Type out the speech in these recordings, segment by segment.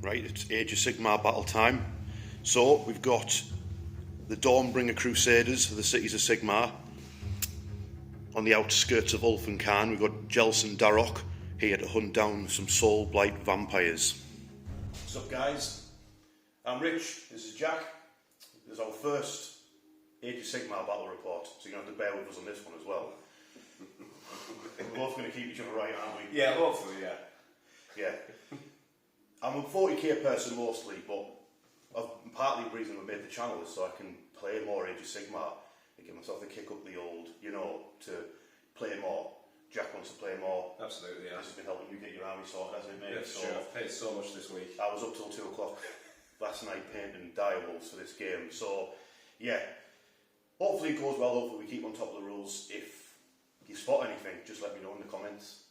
Right, it's Age of Sigmar battle time. So we've got the Dawnbringer Crusaders of the cities of Sigmar. On the outskirts of Ulfenkarn, we've got Jelson Darroch here to hunt down some Soulblight vampires. What's up, guys? I'm Rich, this is Jack. This is our first Age of Sigmar battle report, so you're going to have to bear with us on this one as well. We're both going to keep each other right, aren't we? Yeah, hopefully, yeah. Yeah. I'm a 40k person mostly, but partly the reason I made the channel is so I can play more Age of Sigmar and give myself a kick up the old, to play more. Jack wants to play more. Absolutely, yeah. This has been helping you get your army sorted, hasn't it, mate? Yeah, sure. I've paid so much this week. I was up till 2 o'clock last night painting direwolves for this game, so yeah. Hopefully it goes well, hopefully we keep on top of the rules. If you spot anything, just let me know in the comments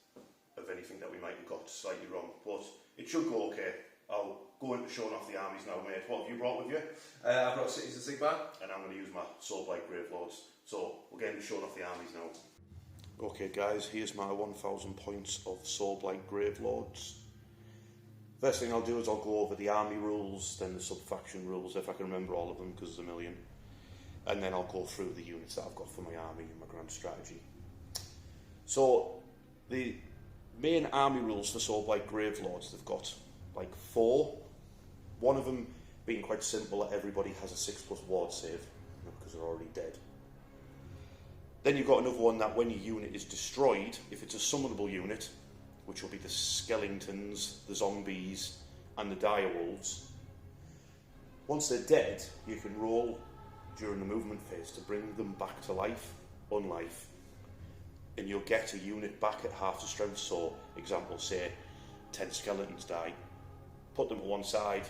of anything that we might have got slightly wrong, but it should go okay. I'll go into showing off the armies now, mate. What have you brought with you? I've brought Cities of Sigmar. And I'm going to use my Soulblight Gravelords. So we'll get into showing off the armies now. Okay guys, here's my 1000 points of Soulblight Gravelords. First thing I'll do is I'll go over the army rules, then the sub-faction rules, if I can remember all of them, because there's a million. And then I'll go through the units that I've got for my army and my grand strategy. So, the main army rules for Soulblight Gravelords, they've got like 4. One of them being quite simple, that everybody has a 6+ ward save, because they're already dead. Then you've got another one that when your unit is destroyed, if it's a summonable unit, which will be the skeletons, the zombies, and the direwolves, once they're dead, you can roll during the movement phase to bring them back to life, unlife, and you'll get a unit back at half the strength. So, example, say 10 skeletons die, put them to one side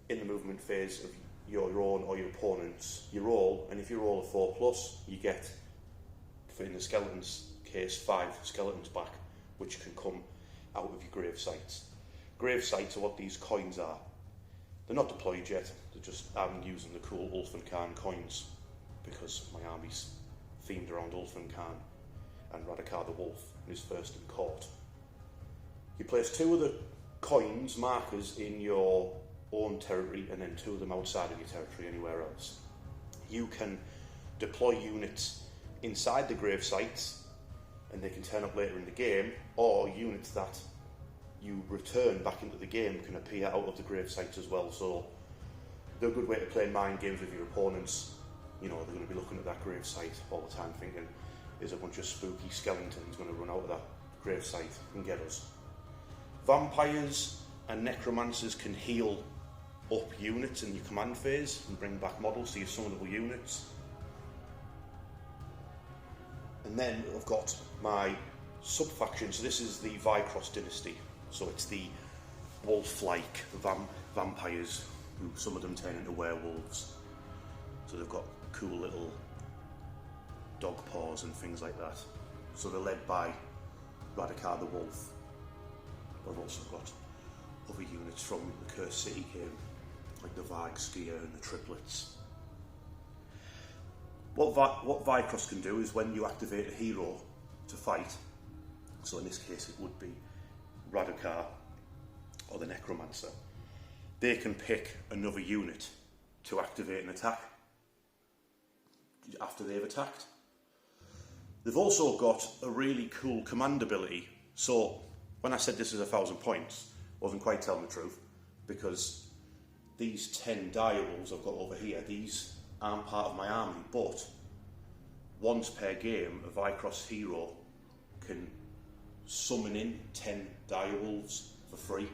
in the movement phase of your own or your opponent's, you roll, and if you roll a 4+, you get, in the skeletons case, 5 skeletons back, which can come out of your grave sites. Grave sites are what these coins are. They're not deployed yet, I'm using the cool Ulfenkarn coins because my army's themed around Ulfenkarn and Radukar the Wolf is first in court. You place 2 of the coins, markers, in your own territory and then 2 of them outside of your territory anywhere else. You can deploy units inside the grave sites and they can turn up later in the game, or units that you return back into the game can appear out of the grave sites as well. So they're a good way to play mind games with your opponents. They're going to be looking at that grave site all the time thinking, is a bunch of spooky skeletons going to run out of that grave site and get us. Vampires and necromancers can heal up units in your command phase and bring back models to your summonable units. And then I've got my sub-faction, so this is the Vycross dynasty. So it's the wolf-like vampires, who some of them turn into werewolves. So they've got cool little dog paws and things like that. So they're led by Radukar the Wolf. I've also got other units from the Cursed City game, like the Vargskier and the Triplets. What Vycross can do is when you activate a hero to fight, so in this case it would be Radukar or the Necromancer, they can pick another unit to activate an attack after they've attacked. They've also got a really cool command ability. So when I said this is 1000 points, I wasn't quite telling the truth, because these 10 direwolves I've got over here, these aren't part of my army, but once per game a Vycross hero can summon in 10 direwolves for free.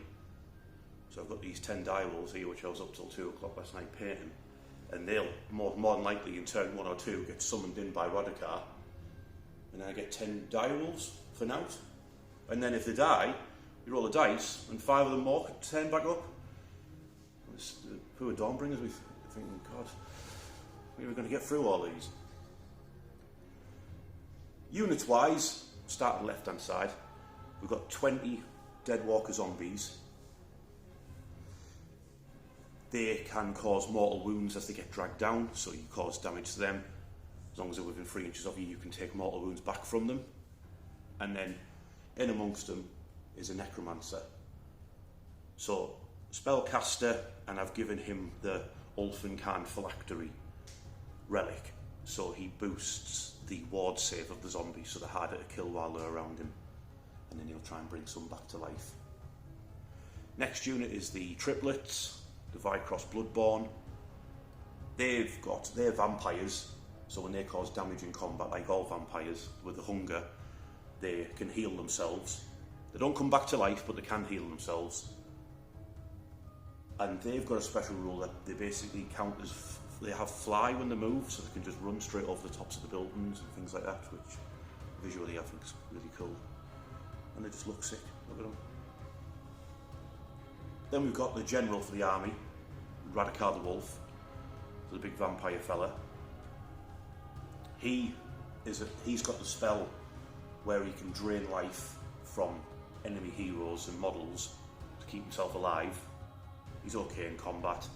So I've got these 10 direwolves here, which I was up till 2 o'clock last night painting, and they'll more than likely in turn 1 or 2 get summoned in by Radukar, and then I get 10 direwolves for now. And then if they die, you roll the dice and 5 of them more can turn back up. The poor Dawnbringers, we're thinking, God, we were going to get through all these. Units wise, start on the left hand side, we've got 20 Deadwalker zombies. They can cause mortal wounds as they get dragged down, so you cause damage to them. As long as they're within 3 inches of you, you can take mortal wounds back from them. And then in amongst them is a necromancer. So spellcaster, and I've given him the Ulfenkarn Phylactery relic, so he boosts the ward save of the zombies, so they're harder to kill while they're around him, and then he'll try and bring some back to life. Next unit is the triplets, the Vycross Bloodborne. They're vampires, so when they cause damage in combat, like all vampires, with the hunger, they can heal themselves. They don't come back to life, but they can heal themselves. And they've got a special rule that they basically count as, they have fly when they move, so they can just run straight over the tops of the buildings and things like that, which visually I think is really cool. And they just look sick, look at them. Then we've got the general for the army, Radukar the Wolf, the big vampire fella. He's got the spell where he can drain life from enemy heroes and models to keep himself alive. He's okay in combat.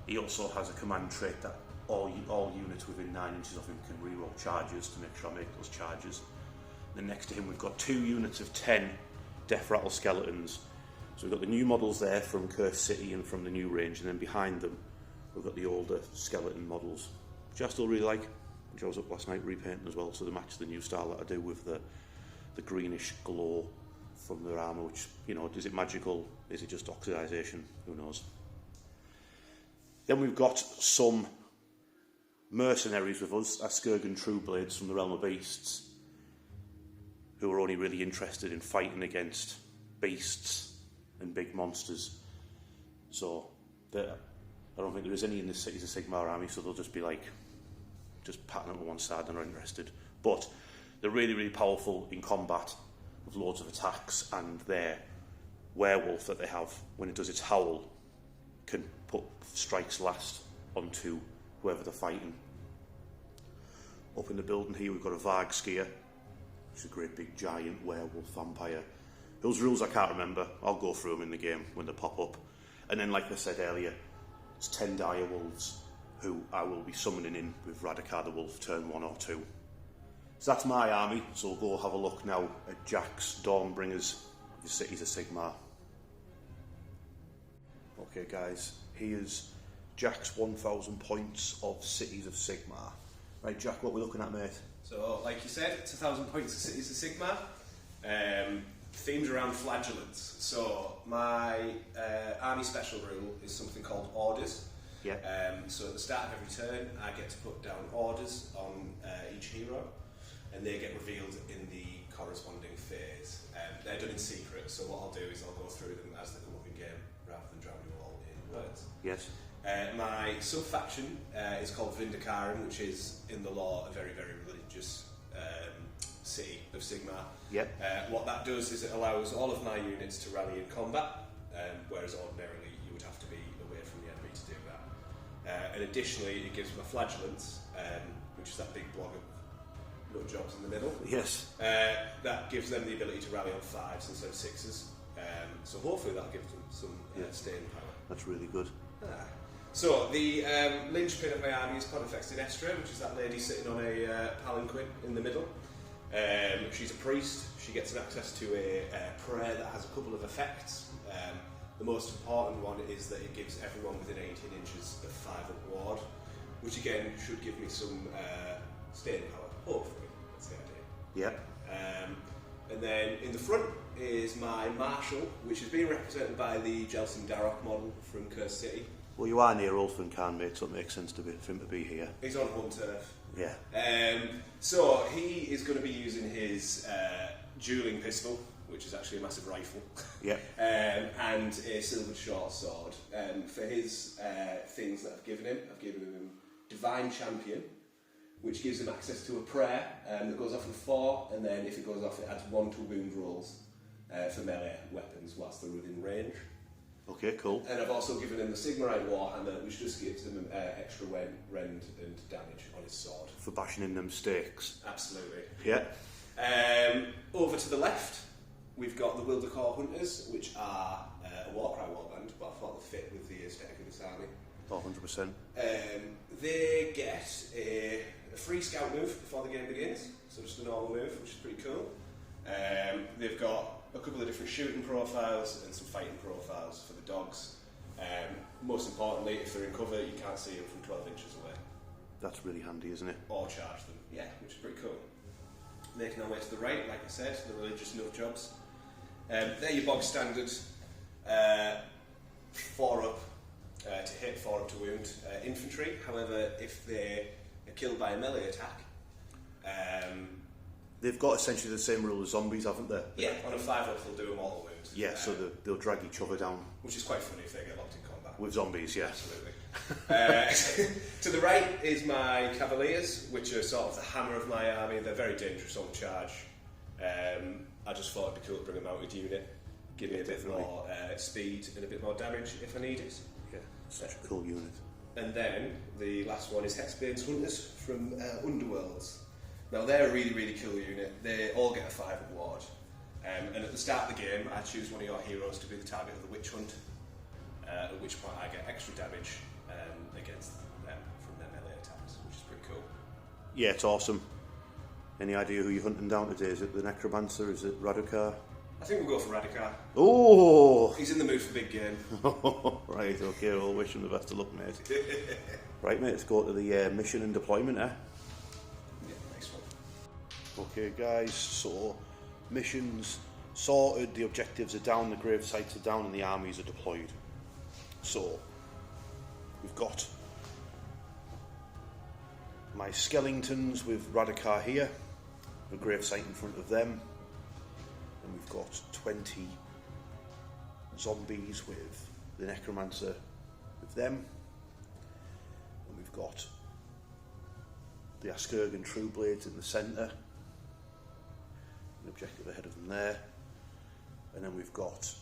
He also has a command trait that all units within 9 inches of him can reroll charges to make sure I make those charges. Then next to him we've got 2 units of 10 Death Rattle Skeletons. So we've got the new models there from Cursed City and from the new range, and then behind them we've got the older skeleton models, which I still really like, which I was up last night repainting as well, so they match the new style that I do with the greenish glow from their armour, which, you know, is it magical? Is it just oxidisation? Who knows? Then we've got some mercenaries with us, Askurgan Trueblades from the Realm of Beasts, who are only really interested in fighting against beasts and big monsters. So I don't think there is any in the Cities of Sigmar army, so they'll just be like, just patting them to one side, they're not interested. But they're really, really powerful in combat with loads of attacks, and their werewolf that they have, when it does its howl, can put strikes last onto whoever they're fighting. Up in the building here we've got a Vargskier, which is a great big giant werewolf vampire, whose rules I can't remember. I'll go through them in the game when they pop up. And then, like I said earlier, it's 10 dire wolves who I will be summoning in with Radukar the Wolf turn 1 or 2. So that's my army, so we'll go have a look now at Jack's Dawnbringers of the Cities of Sigmar. Okay guys, here's Jack's 1,000 points of Cities of Sigmar. Right Jack, what are we looking at, mate? So, like you said, it's 1,000 points of Cities of Sigmar. Themes around flagellants. So my army special rule is something called orders. Yeah. So at the start of every turn, I get to put down orders on each hero, and they get revealed in the corresponding phase. They're done in secret, so what I'll do is I'll go through them as they come up in game, rather than drowning you all in words. Yes. My sub-faction is called Vindikaran, which is, in the lore, a very, very religious city of Sigmar. Yep. What that does is it allows all of my units to rally in combat, whereas ordinarily you would have to be away from the enemy to do that. And additionally, it gives my flagellants, which is that big block of nut jobs in the middle. Yes. That gives them the ability to rally on 5s instead of 6s. So hopefully that'll give them some staying power. That's really good. So the linchpin of my army is Pontifex Dinestra, which is that lady sitting on a palanquin in the middle. She's a priest. She gets access to a prayer that has a couple of effects. The most important one is that it gives everyone within 18 inches of 5 up ward, which again should give me some staying power, hopefully. That's the idea. Yeah. And then in the front is my marshal, which is being represented by the Jelsin Darroch model from Cursed City. Well, you are near Ulfenkarn, mate, so it makes sense for him to be here. He's on home turf. Yeah. So he is going to be using his dueling pistol, which is actually a massive rifle. Yeah. And a silvered short sword. For his things that I've given him Divine Champion, which gives him access to a prayer that goes off in 4, and then if it goes off, it adds 1 to wound rolls for melee weapons whilst they're within range. Okay, cool. And I've also given him the Sigmarite Warhammer, which just gives him extra rend and damage on his sword. For bashing in them stakes. Absolutely. Yeah. Over to the left, we've got the Wildacor Hunters, which are a Warcry warband, but I thought they fit with the aesthetic of this army. 100%. They get a free scout move before the game begins, so just a normal move, which is pretty cool. They've got a couple of different shooting profiles and some fighting profiles for the dogs. most importantly, if they're in cover, you can't see them from 12 inches away. That's really handy, isn't it? Or charge them, yeah, which is pretty cool. Making our way to the right, like I said, the religious nut jobs. They're your bog standard 4 up to hit, 4 up to wound infantry. However, if they are killed by a melee attack, they've got essentially the same rule as zombies, haven't they? Yeah, on a 5 up they'll do them all the wounds. Yeah, so they'll drag each other down. Which is quite funny if they get locked in combat. With zombies, yeah. Absolutely. To the right is my Cavaliers, which are sort of the hammer of my army. They're very dangerous on charge. I just thought it'd be cool to bring a mounted unit, give me a bit more speed and a bit more damage if I need it. Yeah, such a cool unit. And then the last one is Hexbane's Hunters from Underworlds. Now they're a really, really cool unit. They all get a 5 award. And at the start of the game, I choose one of your heroes to be the target of the witch hunt. At which point I get extra damage against them from their melee attacks, which is pretty cool. Yeah, it's awesome. Any idea who you're hunting down today? Is it the Necromancer? Is it Radukar? I think we'll go for Radukar. Oh! He's in the mood for big game. Right, okay, we'll wish him the best of luck, mate. Right, mate, let's go to the mission and deployment, eh? Yeah, nice one. Okay, guys, so missions sorted, the objectives are down, the grave sites are down, and the armies are deployed. So, we've got my Skellingtons with Radukar here, a grave site in front of them, and we've got 20 zombies with the Necromancer with them, and we've got the Askurgan True Blades in the centre, an objective ahead of them there, and then we've got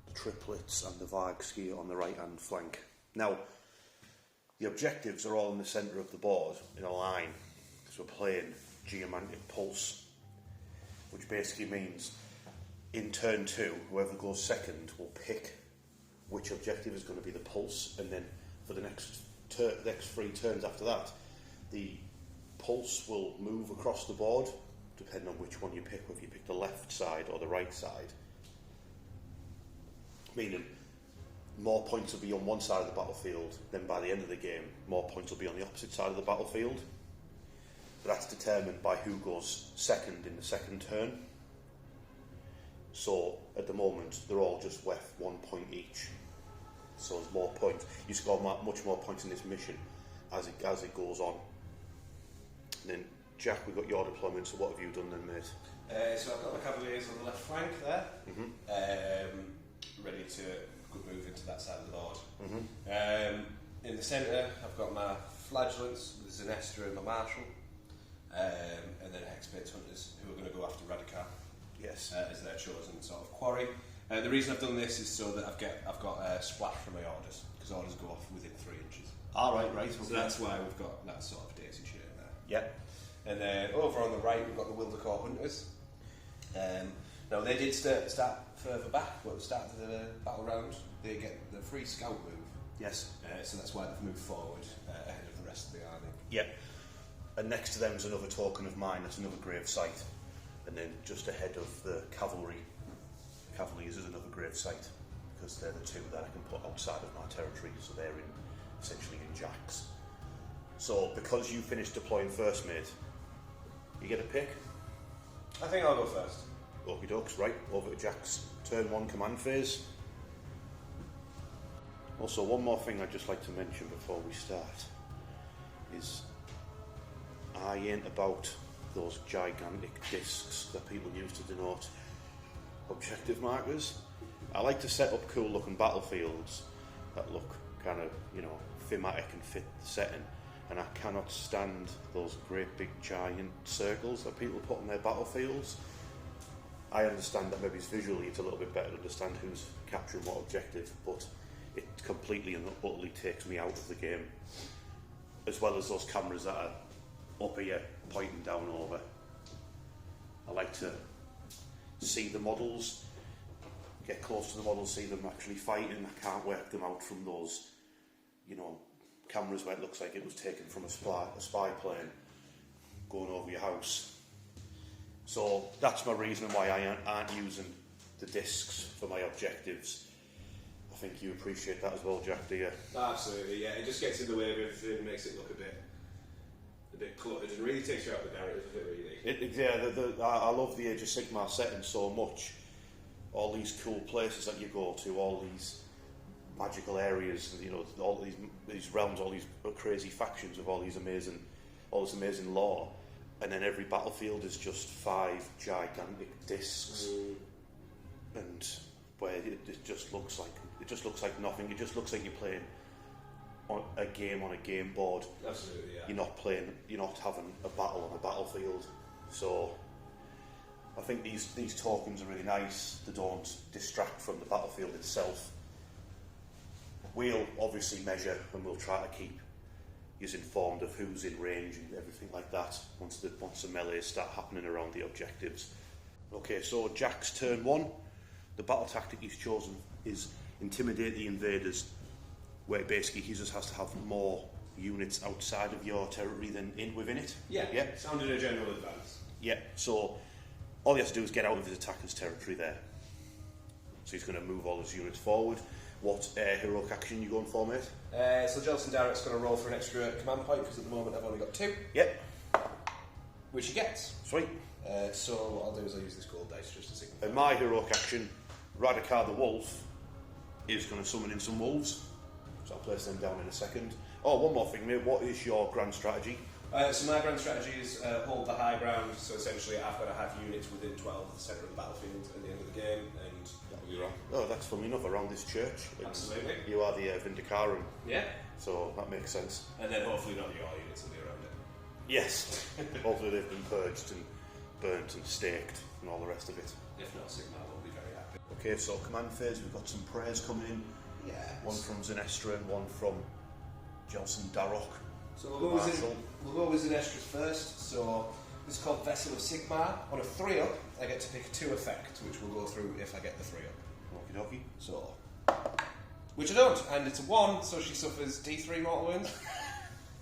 the Triplets and the Vargski on the right hand flank. Now, the objectives are all in the centre of the board in a line, because we're playing Geomantic Pulse, which basically means in turn 2, whoever goes second will pick which objective is going to be the pulse, and then for the next 3 turns after that, the pulse will move across the board, depending on which one you pick, whether you pick the left side or the right side. Meaning, more points will be on one side of the battlefield, then by the end of the game, more points will be on the opposite side of the battlefield. But that's determined by who goes second in the second turn. So, at the moment, they're all just worth 1 point each. So there's more points. You score much more points in this mission as it goes on. And then, Jack, we've got your deployment, so what have you done then, mate? So I've got my Cavaliers on the left flank there, ready to move into that side of the board. In the centre, I've got my Flagellants, the Zenestra and my Marshal, and then Hexbane's Hunters, who are going to go after Radukar. Yes. As their chosen sort of quarry. The reason I've done this is so that I've got a splash from my orders, because orders go off within 3 inches. Right. Okay. So that's why we've got that sort of daisy chain there. Yep. And then over on the right, we've got the Wildacor Hunters. Now they did start further back, at the start of the battle round. They get the free scout move. Yes. So that's why they've moved forward ahead of the rest of the army. Yep. And next to them is another token of mine, that's another grave site. And then just ahead of the Cavaliers is another grave site, because they're the 2 that I can put outside of my territory, so they're essentially in Jack's. So because you finished deploying first, mate, you get a pick. I think I'll go first. Okie dokes, right, over to Jack's turn 1 command phase. Also, one more thing I'd just like to mention before we start is I ain't about those gigantic discs that people use to denote objective markers. I like to set up cool looking battlefields that look kind of, thematic and fit the setting, and I cannot stand those great big giant circles that people put on their battlefields. I understand that maybe visually it's a little bit better to understand who's capturing what objective, but it completely and utterly takes me out of the game. As well as those cameras that are up here pointing down over. I like to see the models, get close to the models, see them actually fighting. I can't work them out from those, cameras where it looks like it was taken from a spy plane going over your house. So that's my reason why I aren't using the discs for my objectives. I think you appreciate that as well, Jack, do you? Absolutely, yeah. It just gets in the way of everything, makes it look a bit cluttered, and really takes you out of the narrative of it, really. I love the Age of Sigmar setting so much. All these cool places that you go to, all these magical areas, you know, all these realms, all these crazy factions with all this amazing lore, and then every battlefield is just 5 gigantic discs, and where it just looks like nothing. It just looks like you're playing on a game board. Absolutely, yeah. You're not having a battle on the battlefield. So I think these tokens are really nice. They don't distract from the battlefield itself. We'll obviously measure, and we'll try to keep you informed of who's in range and everything like that once the melees start happening around the objectives. Okay, so Jack's turn 1. The battle tactic he's chosen is intimidate the invaders, where basically he just has to have more units outside of your territory than within it. Yeah. Sounded a general advance. Yeah, so all he has to do is get out of his attacker's territory there. So he's going to move all his units forward. What heroic action are you going for, mate? So Jelson Darrett's going to roll for an extra command point, because at the moment I've only got 2. Yep. Which he gets. Sweet. So what I'll do is I'll use this gold dice just to signify. And my heroic action, Radukar the Wolf, is going to summon in some wolves. So I'll place them down in a second. Oh, one more thing, mate. What is your grand strategy? So my grand strategy is hold the high ground. So essentially I've got to have units within 12 of the centre of the battlefield at the end of the game, and that'll be wrong. Oh, that's funny enough, around this church. Absolutely. You are the Vindicarum. Yeah. So that makes sense. And then hopefully none of your units will be around it. Yes. Hopefully they've been purged and burnt and staked and all the rest of it. If not, Sigmar will be very happy. Okay, so command phase, we've got some prayers coming in. Yeah. One from Zenestra and one from Jelson Darroch. So we'll go with Zenestra's first. So this is called Vessel of Sigmar. On a 3-up, I get to pick 2 effects, which we'll go through if I get the 3-up. Okie dokie. So, which I don't, and it's a 1, so she suffers D3 mortal wounds.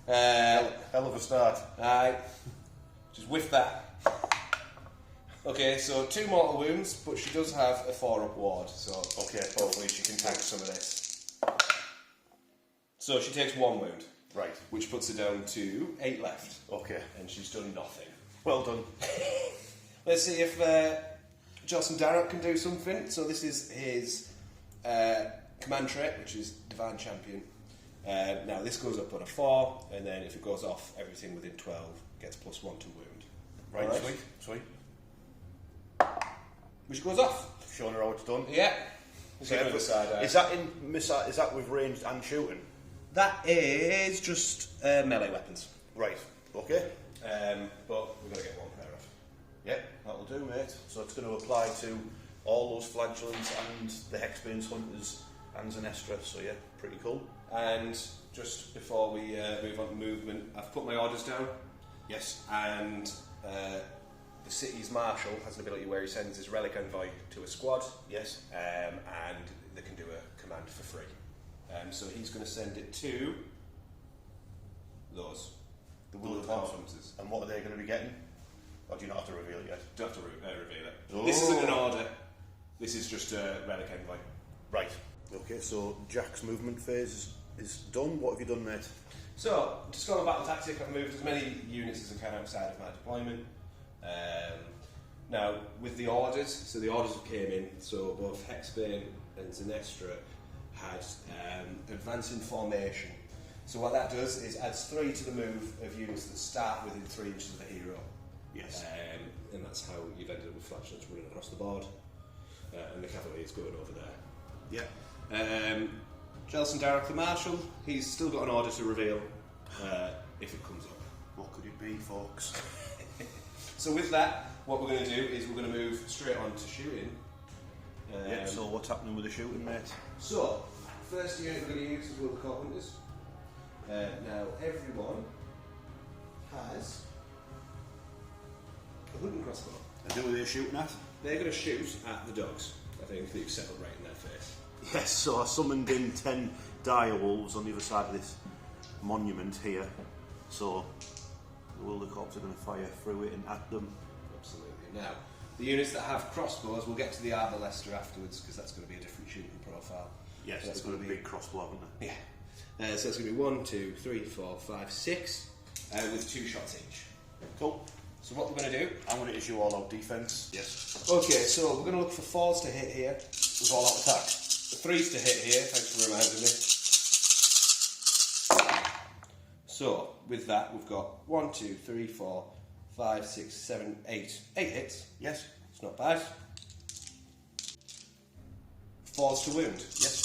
Hell of a start. Just whiff that. Okay, so 2 mortal wounds, but she does have a 4-up ward, so Okay, hopefully she can tank some of this. So she takes 1 wound. Right. Which puts her down to 8 left. Okay. And she's done nothing. Well done. Let's see if Jelson Darroch can do something. So this is his command trait, which is Divine Champion. Now this goes up on a 4, and then if it goes off, everything within 12 gets +1 to wound. Right, Alright. sweet. Which goes off. Showing her how it's done. Yeah. So is that with ranged and shooting? That is just melee weapons. Right. Okay. But we've got to get 1 pair off. Yep, that'll do, mate. So it's going to apply to all those flagellants and the Hexbane's Hunters and Zenestra. So yeah, pretty cool. And just before we move on to movement, I've put my orders down. Yes. And the city's marshal has an ability where he sends his relic envoy to a squad. Yes. And they can do a command for free. So he's going to send it to those. The Will of Conferences. And what are they going to be getting? Or do you not have to reveal it yet? Don't have to reveal it. Oh. This isn't an order. This is just a relic envoy. Right. Okay, so Jack's movement phase is done. What have you done, mate? So, just going on battle tactic, I've moved as many units as I can outside of my deployment. Now, with the orders, so the orders came in, so both Hexbane and Zenestra had advancing formation. So what that does is adds 3 to the move of units that start within 3 inches of the hero. Yes. And that's how you've ended up with flagellants running across the board. And the cavalry is going over there. Yeah. Jelson Darroch the Marshal, he's still got an order to reveal if it comes up. What could it be, folks? So with that, what we're going to do is we're going to move straight on to shooting. Yeah, so what's happening with the shooting, mate? So, first unit we're going to use is Will of Carpenters. Now, everyone has a hunting crossbow. And who are they shooting at? They're going to shoot at the dogs, I think, that you've settled right in their face. Yes, so I summoned in 10 dire wolves on the other side of this monument here. So the Will of the Corps are going to fire through it and at them. Absolutely. Now, the units that have crossbows, we'll get to the Arbalester afterwards because that's going to be a different shooting profile. Yes, so that's they've got a big crossbow, haven't they? Yeah. So it's going to be 1, 2, 3, 4, 5, 6, with 2 shots each. Cool. So what we're going to do... I'm going to issue all-out defence. Yes. Okay, so we're going to look for 4s to hit here with all-out attack. The 3s to hit here, thanks for reminding me. So, with that, we've got 1, 2, 3, 4, 5, 6, 7, 8. 8 hits. Yes. It's not bad. 4s to wound. Yes.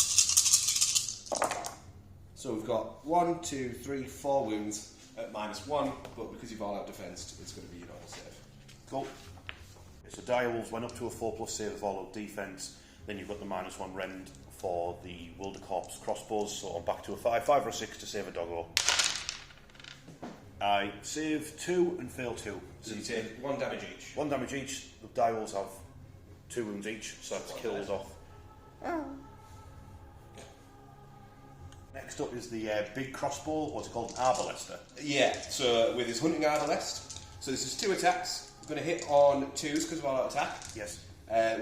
So we've got 1, 2, 3, 4 wounds at -1, but because you've all-out defensed, it's going to be your normal save. Cool. So direwolves went up to a 4+ save of all-out defence. Then you've got the -1 rend for the Wildercorp's crossbows. So I'm back to a 5, 5 or 6 to save a doggo. I save 2 and fail 2. So you take 1 damage each. 1 damage each. The direwolves have 2 wounds each, so that's killed off. Next up is the big crossbow. What's it called? An arbalester. Yeah, so with his hunting arbalest. So this is 2 attacks. I'm going to hit on 2s because of all-out attack. Yes.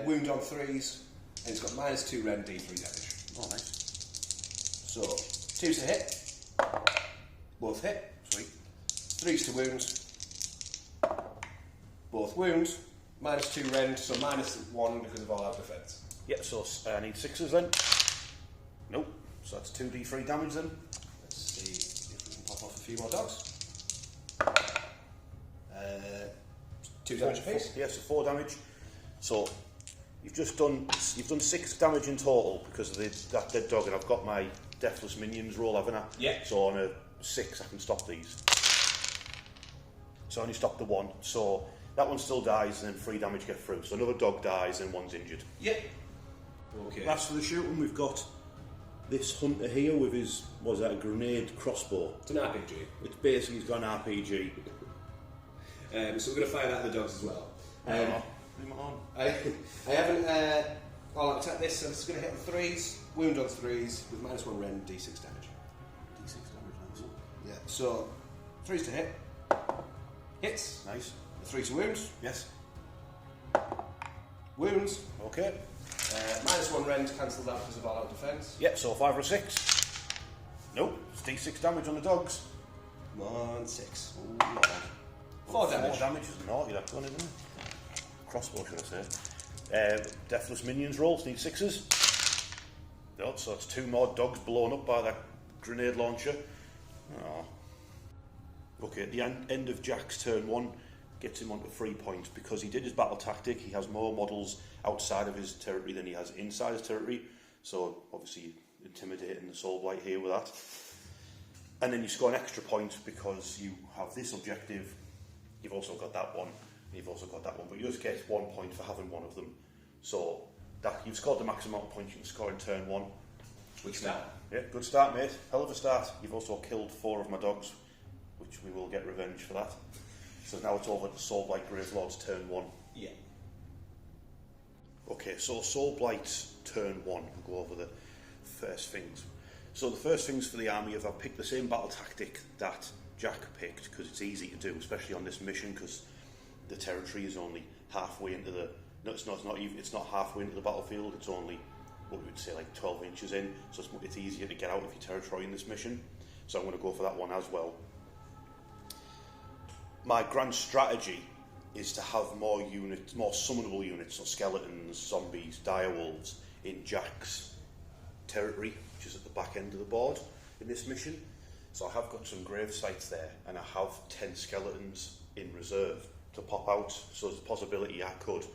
Wound on 3s, and it's got -2 rend D3 damage. Oh, nice. So 2s to hit. Both hit. Sweet. 3s to wound. Both wound. -2 rend, so -1 because of all-out defense. Yeah, so I need 6s then. Nope. So that's 2d3 damage then. Let's see if we can pop off a few more dogs. 2 damage apiece. Yeah, so 4 damage. So you've done 6 damage in total because of that dead dog, and I've got my deathless minions roll, haven't I? Yeah. So on a 6 I can stop these. So I only stopped the 1. So that one still dies, and then 3 damage get through. So another dog dies, and 1's injured. Yeah. Okay. Last for the shooting, we've got this hunter here with his, was that a grenade crossbow? It's an RPG. It's basically, he's got an RPG. So we're going to fire that at the dogs as well. Leave it on. I haven't all-out attack this, so it's going to hit on 3s, wound on 3s with -1 rend, D6 damage. D6 damage, nice. Yeah. So 3s to hit. Hits. Nice. 3 to wound. Yes. Wounds. Okay. -1 rend cancelled out because of all-out defence. Yep, so 5 or 6. Nope, it's D6 damage on the dogs. Come on, 6. Ooh, 4 damage. 4 damage is naughty, that one, isn't it? Crossbow, should I say. Deathless minions rolls, need 6s. No, so it's 2 more dogs blown up by that grenade launcher. Oh. Okay, at the end of Jack's turn 1, gets him onto 3 points because he did his battle tactic. He has more models outside of his territory than he has inside his territory. So obviously intimidating the Soulblight here with that. And then you score an extra point because you have this objective. You've also got that one. You've also got that one, but you just get 1 point for having one of them. So that you've scored the maximum amount of points you can score in turn 1. Good start. Yeah, good start, mate. Hell of a start. You've also killed 4 of my dogs, which we will get revenge for that. So now it's over to Soulblight Gravelords turn 1. Yeah. Okay, so Soulblight's turn 1. We'll go over the first things. So the first things for the army is I've picked the same battle tactic that Jack picked because it's easy to do, especially on this mission because the territory is only halfway into the. No, it's not even. It's not halfway into the battlefield. It's only what we would say like 12 inches in. So it's easier to get out of your territory in this mission. So I'm going to go for that one as well. My grand strategy is to have more units, more summonable units, so skeletons, zombies, direwolves in Jack's territory, which is at the back end of the board in this mission. So I have got some grave sites there, and I have 10 skeletons in reserve to pop out. So there's a possibility I could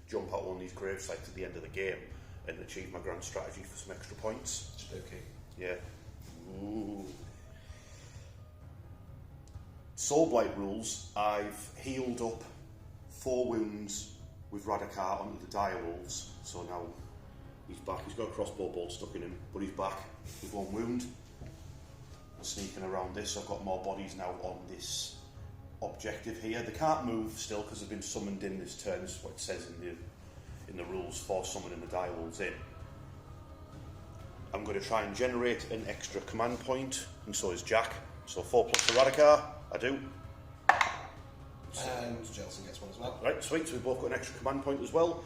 jump out one of these grave sites at the end of the game and achieve my grand strategy for some extra points. Okay. Yeah. Ooh. Soulblight rules, I've healed up 4 wounds with Radukar onto the direwolves, so now he's back. He's got a crossbow bolt stuck in him, but he's back with 1 wound. Sneaking around this, I've got more bodies now on this objective here. They can't move still because they've been summoned in this turn. This is what it says in the rules for summoning the direwolves in. I'm going to try and generate an extra command point, and so is Jack. So 4+ to Radukar, I do. And Jelson gets one as well. Right, sweet, so we've both got an extra command point as well.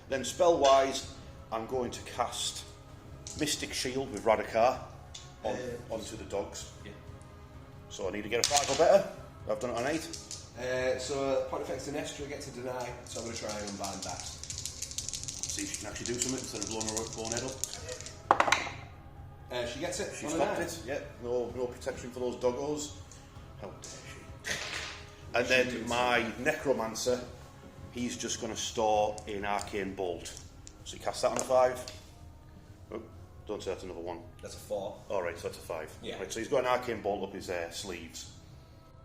Then spell-wise, I'm going to cast Mystic Shield with Radukar onto the dogs. Yeah. So I need to get a 5 or better. I've done it on 8. So point effects in Estra gets a deny, so I'm going to try and unbind that. See if she can actually do something instead of blowing her own head up. She gets it. She stopped it. Yeah. No protection for those doggos. How dare she? And then my Necromancer, he's just going to store in Arcane Bolt. So you cast that on a 5. Oh, don't say that's another 1. That's a 4. Alright, so that's a 5. Yeah. Right, so he's got an Arcane Bolt up his sleeves.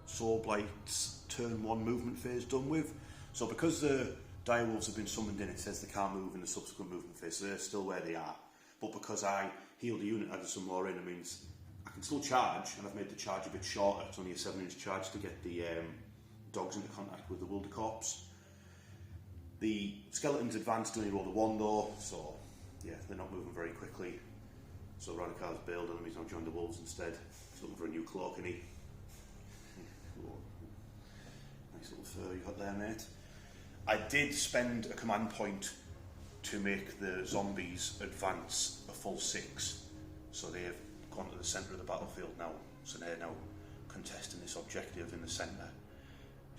Soulblight's turn 1 movement phase done with. So because the direwolves have been summoned in, it says they can't move in the subsequent movement phase, so they're still where they are. But because I healed the unit, added some more in, it means I can still charge, and I've made the charge a bit shorter. It's only a 7-inch charge to get the dogs into contact with the Wildercorps. The skeletons advanced only rolled a 1 though, so yeah, they're not moving very quickly. So Radukar's bailed on them, he's now joined the wolves instead. He's looking for a new cloak, isn't he? Nice little fur you got there, mate. I did spend a command point to make the zombies advance a full 6. So they have gone to the centre of the battlefield now. So they're now contesting this objective in the centre.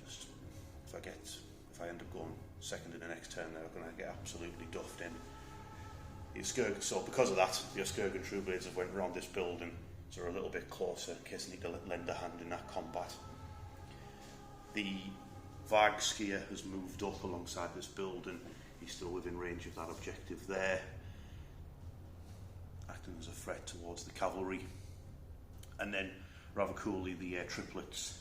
Just, if I end up going second in the next turn, they're going to get absolutely duffed in. So because of that, the Skirgan Trueblades have went around this building, so they're a little bit closer in case they need to lend a hand in that combat. The Varg Skier has moved up alongside this building. He's still within range of that objective there, acting as a threat towards the cavalry. And then, rather coolly, the triplets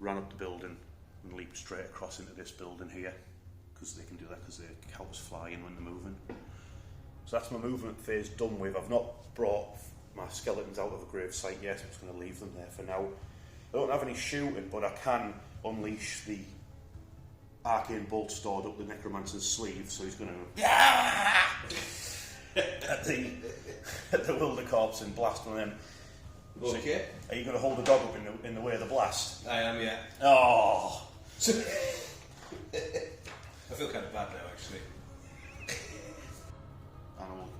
ran up the building and leaped straight across into this building here, because they can do that because the cows fly in when they're moving. So that's my movement phase done with. I've not brought my skeletons out of a grave site yet. I'm just going to leave them there for now. I don't have any shooting, but I can unleash the Arcane Bolt stored up the Necromancer's sleeve, so he's going to at the Wildercorps and blast one of them. Okay. So, are you going to hold the dog up in the way of the blast? I am, yeah. Oh! I feel kind of bad now, actually.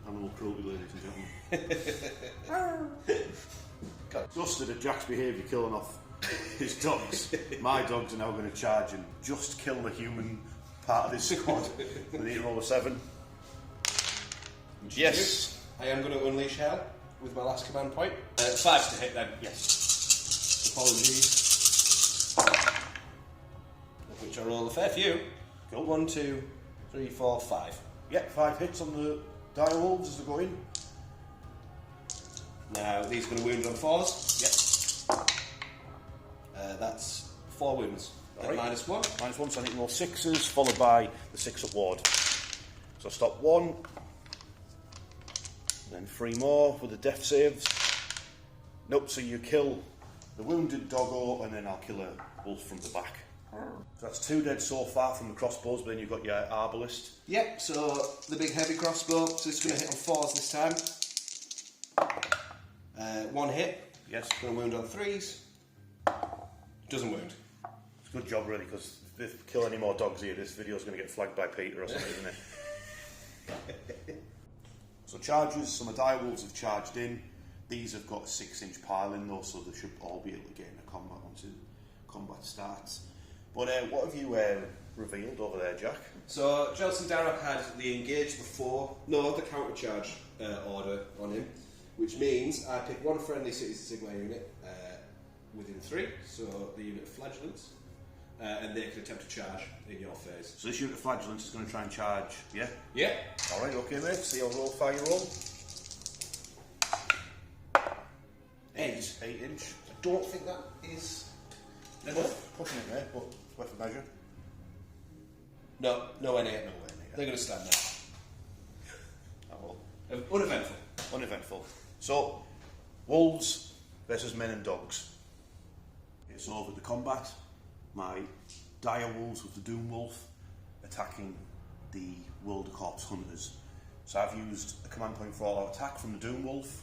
Animal cruelty, ladies and gentlemen. Disgusted at Jack's behaviour killing off his dogs. My dogs are now going to charge and just kill the human part of this squad. They need to roll a 7. Yes. I am going to unleash hell with my last command point. 5 to hit then. Yes. Apologies. Of which I roll a fair few. Cool. 1, 2, 3, 4, 5. Yeah, 5 hits on the direwolves as they go in. Now these are going to wound on 4s. Yep. That's 4 wounds. Right. -1. -1, so I need more 6s, followed by the 6-up ward. So I stop 1, then 3 more with the death saves. Nope, so you kill the wounded doggo, and then I'll kill a wolf from the back. So that's 2 dead so far from the crossbows, but then you've got your arbalist. Yep, so the big heavy crossbow, so it's going to hit on 4s this time. 1 hit. Yes. Going to wound on 3s. Doesn't wound. It's a good job, really, because if we kill any more dogs here, this video's going to get flagged by Peter or something, isn't it? So charges, some of the direwolves have charged in. These have got a 6-inch pile in though, so they should all be able to get into combat once combat starts. But what have you revealed over there, Jack? So Jelson Darrock had the engage before, no, the counter charge order on him, which means I pick 1 friendly Cities of Sigmar unit within 3, so the unit of Flagellants, and they can attempt to charge in your phase. So this unit of Flagellants is going to try and charge, yeah? Yeah. Alright, okay mate, see your roll, fire your roll. 8 inch. I don't think that is enough. Pushing it there, but it's worth a measure. No, nowhere near. Nowhere near. They're going to stand there. Oh well. Uneventful. Uneventful. So, wolves versus men and dogs. It's over the combat. My dire wolves with the Doom Wolf attacking the Wildercorps hunters. So I've used a command point for all-out attack from the Doom Wolf.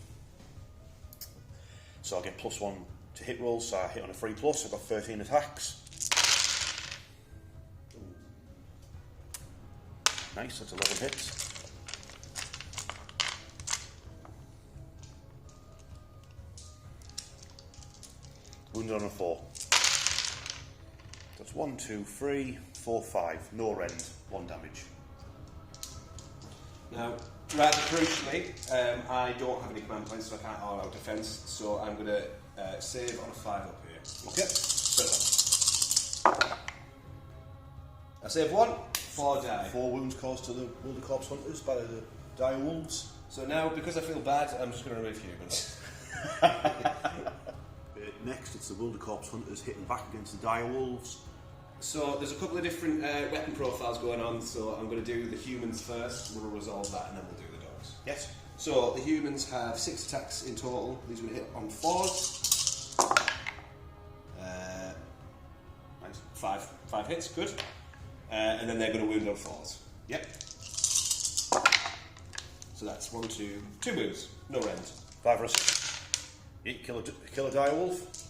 So I get +1 to hit rolls, so I hit on a 3+, I've got 13 attacks. Nice, that's 11 hits. Wounded on a 4. That's 1, 2, 3, 4, 5. No rend. 1 damage. Now, rather crucially, I don't have any command points, so I can't all out defence. So I'm going to save on a 5 up here. Okay. I save 1, 4 die. 4 wounds caused to the Wilder Corpse Hunters by the dire wolves. So now, because I feel bad, I'm just going to remove humans. Next, it's the Wilder Corpse Hunters hitting back against the dire wolves. So there's a couple of different weapon profiles going on, so I'm going to do the humans first, we'll resolve that, and then we'll do the dogs. Yes. So the humans have 6 attacks in total. These are going to hit on 4s. Nice. 5 hits, good. And then they're going to wound on 4s. Yep. So that's 1, 2 wounds, no rend. 5 or a 6. Kill a dire wolf.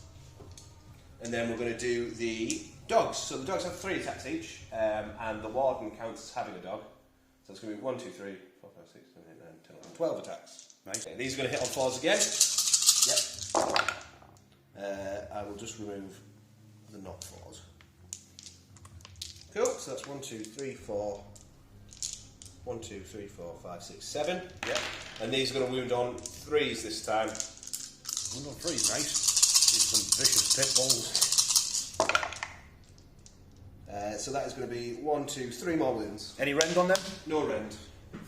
And then we're going to do the dogs. So the dogs have 3 attacks each, and the warden counts as having a dog. So it's going to be 1, 2, 3, 4, 5, 6, 7, 8, 9, 10, 11, 12 attacks. Nice. Okay, these are going to hit on 4s again. Yep. I will just remove the not 4s. Cool. So that's 1, 2, 3, 4. 1, 2, 3, 4, 5, 6, 7. Yep. And these are going to wound on 3s this time. Wound on 3's nice. These some vicious pit bulls. So that is going to be 1, 2, 3 more wounds. Any rend on them? No rend.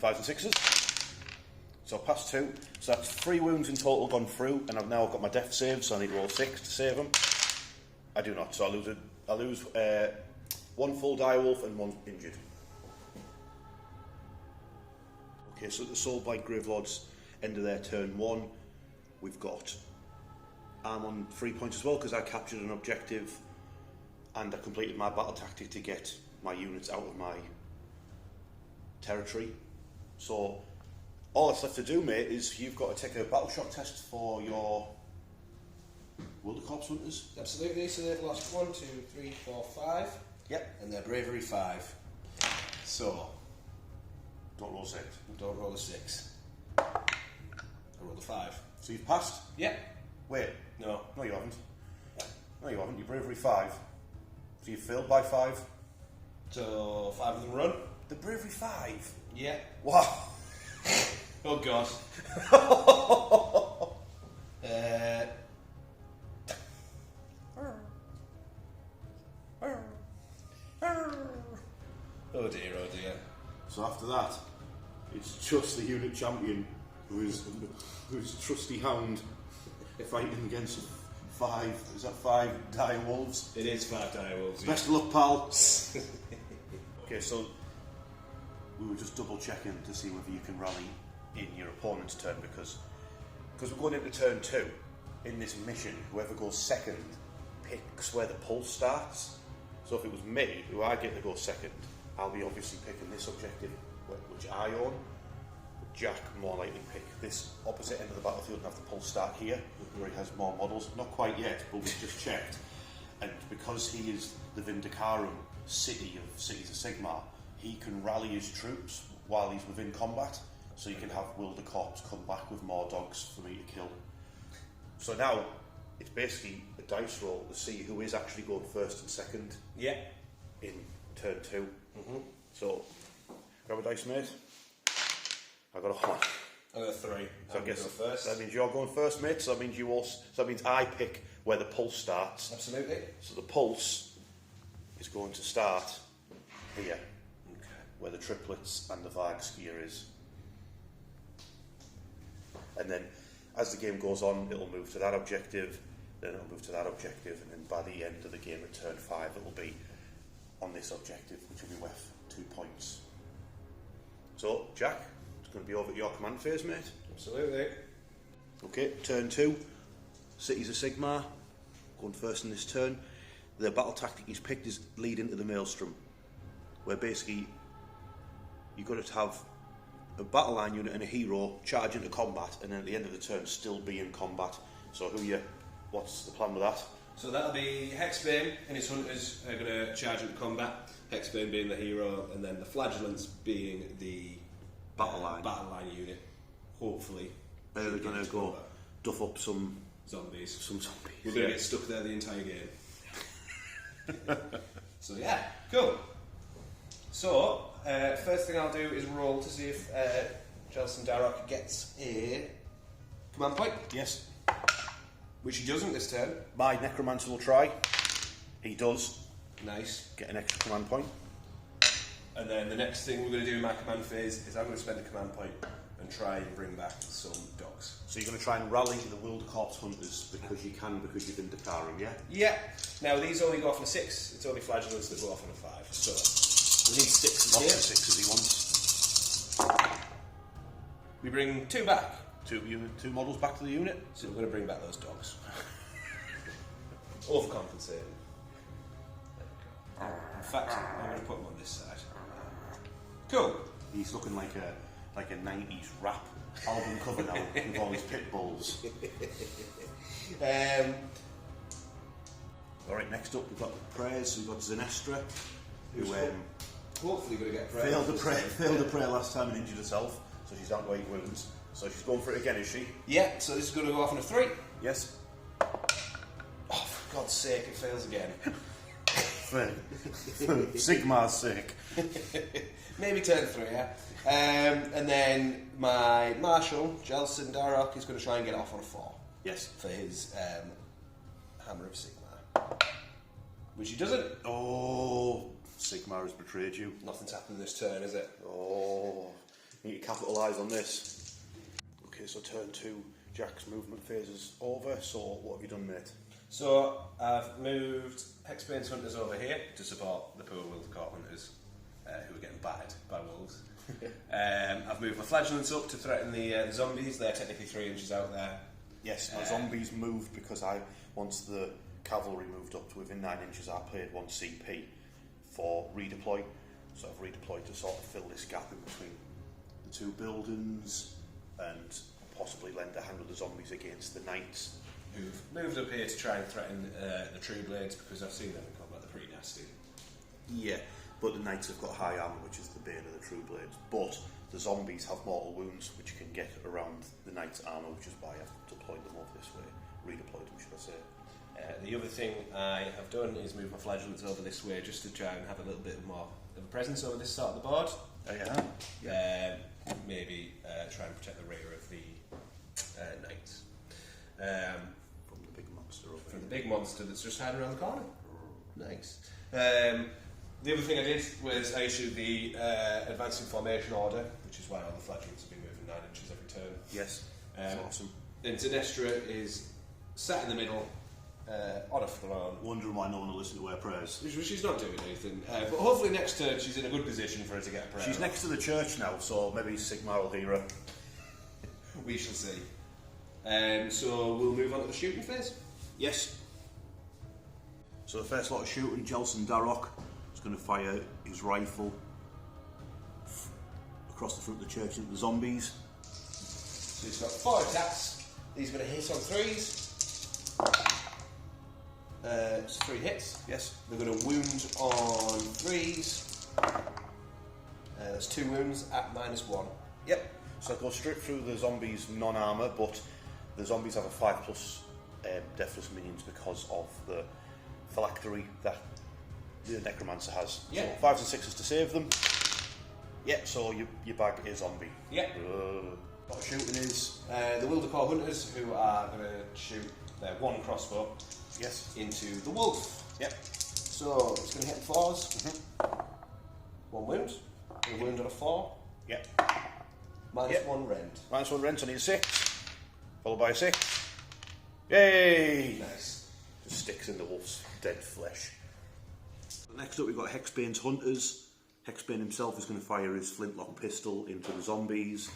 5s and 6s. So past 2. So that's 3 wounds in total gone through, and I've now got my death save, so I need to roll 6 to save them. I do not, so I lose 1 full dire wolf and 1 injured. Okay, so the Soulblight Gravelords end of their turn 1. We've got I'm on 3 points as well because I captured an objective and I completed my battle tactic to get my units out of my territory. So all that's left to do, mate, is you've got to take a battle shock test for your Wilder Corpse Hunters. Absolutely, so they've lost 1, 2, 3, 4, 5. Yep. And their bravery 5. So, Don't roll 6. don't roll a 6. I rolled a 5. So you've passed? Yep. Wait. No. No, you haven't. No, you haven't. Your bravery 5. So you failed by 5. So 5 of them run? The bravery 5? Yeah. Wow. Oh god. Oh dear, oh dear. So after that, it's just the unit champion who's trusty hound fighting against 5. Is that 5 dire wolves? It is 5 dire wolves. Best of luck, pal. Okay, so we were just double checking to see whether you can rally in your opponent's turn because we're going into turn 2. In this mission, whoever goes second picks where the pulse starts. So if it was me, who I get to go second, I'll be obviously picking this objective, which I own. Jack more likely pick this opposite end of the battlefield and have the pulse start here, where he has more models. Not quite yet, but we've just checked. And because he is the Vindicarum city of Cities of Sigmar, he can rally his troops while he's within combat. So you can have Wilder Corpse come back with more dogs for me to kill. So now it's basically a dice roll to see who is actually going first and second. Yeah. In turn 2. So grab a dice, mate. I got a 1. I got a 3. So I guess go first. that means you're going first, mate. So that means you also. So that means I pick where the pulse starts. Absolutely. So the pulse is going to start here, where the triplets and the Vargskier is. And then, as the game goes on, it'll move to that objective. Then it'll move to that objective, and then by the end of the game at turn 5, it'll be on this objective, which will be worth 2 points. So, Jack, it's going to be over at your command phase, mate. Absolutely. Okay, turn 2, Cities of Sigmar, going first in this turn. The battle tactic he's picked is lead into the Maelstrom, where basically you've got to have a battle line unit and a hero charge into combat, and then at the end of the turn still be in combat. So what's the plan with that? So that'll be Hexbane and his hunters are going to charge into combat. Hexbane being the hero, and then the Flagellants being the battle line unit. Hopefully, they're going to go duff up some zombies. Some zombies. We're going to get stuck there the entire game. So yeah, cool. So, first thing I'll do is roll to see if Jelson Darroch gets a command point. Yes. Which he doesn't this turn. My necromancer will try. He does. Nice. Get an extra command point. And then the next thing we're going to do in my command phase is I'm going to spend a command point and try and bring back some dogs. So you're going to try and rally the Wildercorpse hunters because you can, because you've been Dakarim, yeah? Yeah. Now these only go off on a 6. It's only flagellants that go off on a 5. So we need 6 Lots here. of 6 as he wants. We bring 2 back. Two models back to the unit. So we're going to bring back those dogs. Overcompensating. In fact, I'm going to put them on this side. Cool. He's looking like a 90s rap album cover now with all his pit bulls. Alright, next up we've got the prayers. We've got Zenestra, who hopefully going to get prayer. failed the prayer last time and injured herself, so she's down to 8 wounds. So she's going for it again, is she? Yeah, so this is going to go off on a 3. Yes. Oh, for God's sake, it fails again. For Sigmar's sake. Maybe turn 3, yeah. And then my Marshal, Jelson Darroch, is going to try and get off on a 4. Yes. For his Hammer of Sigmar. Which he doesn't. Oh, Sigmar has betrayed you. Nothing's happened this turn, is it? Oh, you need to capitalise on this. Okay, so turn 2, Jack's movement phase is over, so what have you done, mate? So I've moved Hexbane's Hunters over here to support the poor Wildercorpse Hunters who are getting battered by wolves. I've moved my Flagellants up to threaten the zombies. They're technically 3 inches out there. Yes, my zombies moved because once the cavalry moved up to within 9 inches, I paid 1 CP for redeploy. So I've redeployed to sort of fill this gap in between the 2 buildings and possibly lend a hand with the zombies against the knights. Who've moved up here to try and threaten the True Blades because I've seen them in combat, they're pretty nasty. Yeah, but the knights have got high armour, which is the bane of the True Blades. But the zombies have mortal wounds, which can get around the knight's armour, which is why I've deployed them over this way. Redeployed them, should I say. The other thing I have done is move my Flagellants over this way just to try and have a little bit more of a presence over this side of the board. Oh, yeah? Yeah. Maybe try and protect the rear of the knights. From the big monster over From here. the big monster that's just hiding around the corner. Nice. The other thing I did was I issued the advancing formation order, which is why all the Flagellants have been moving 9 inches every turn. Yes, that's awesome. Then Zenestra is sat in the middle on a throne. Wondering why no one will listen to her prayers. She's not doing anything, but hopefully next turn she's in a good position for her to get a prayer. She's next to the church now, so maybe Sigmar will hear her. We shall see. So we'll move on to the shooting phase. Yes. So the first lot of shooting, Jelson Darroch is going to fire his rifle across the front of the church into the zombies. So he's got 4 attacks. These are going to hit on 3s. It's 3 hits. Yes. They're going to wound on 3s. That's 2 wounds at -1. Yep. So I go straight through the zombies' non-armour, but the zombies have a 5+ deathless minions because of the phylactery that the necromancer has. Yeah. So 5s and 6s to save them. Yep. So you bag a zombie. Yeah. What shooting is? The Wildercorpse Hunters, who are going to shoot their 1 crossbow Yes. into the wolf. Yep. So it's going to hit in 4s. 1 wound. A wound on a 4. Yep. -1 rend. -1 rent, I need a 6. Followed by a 6. Yay! Nice. Just sticks in the wolf's dead flesh. Next up we've got Hexbane's Hunters. Hexbane himself is going to fire his flintlock pistol into the zombies,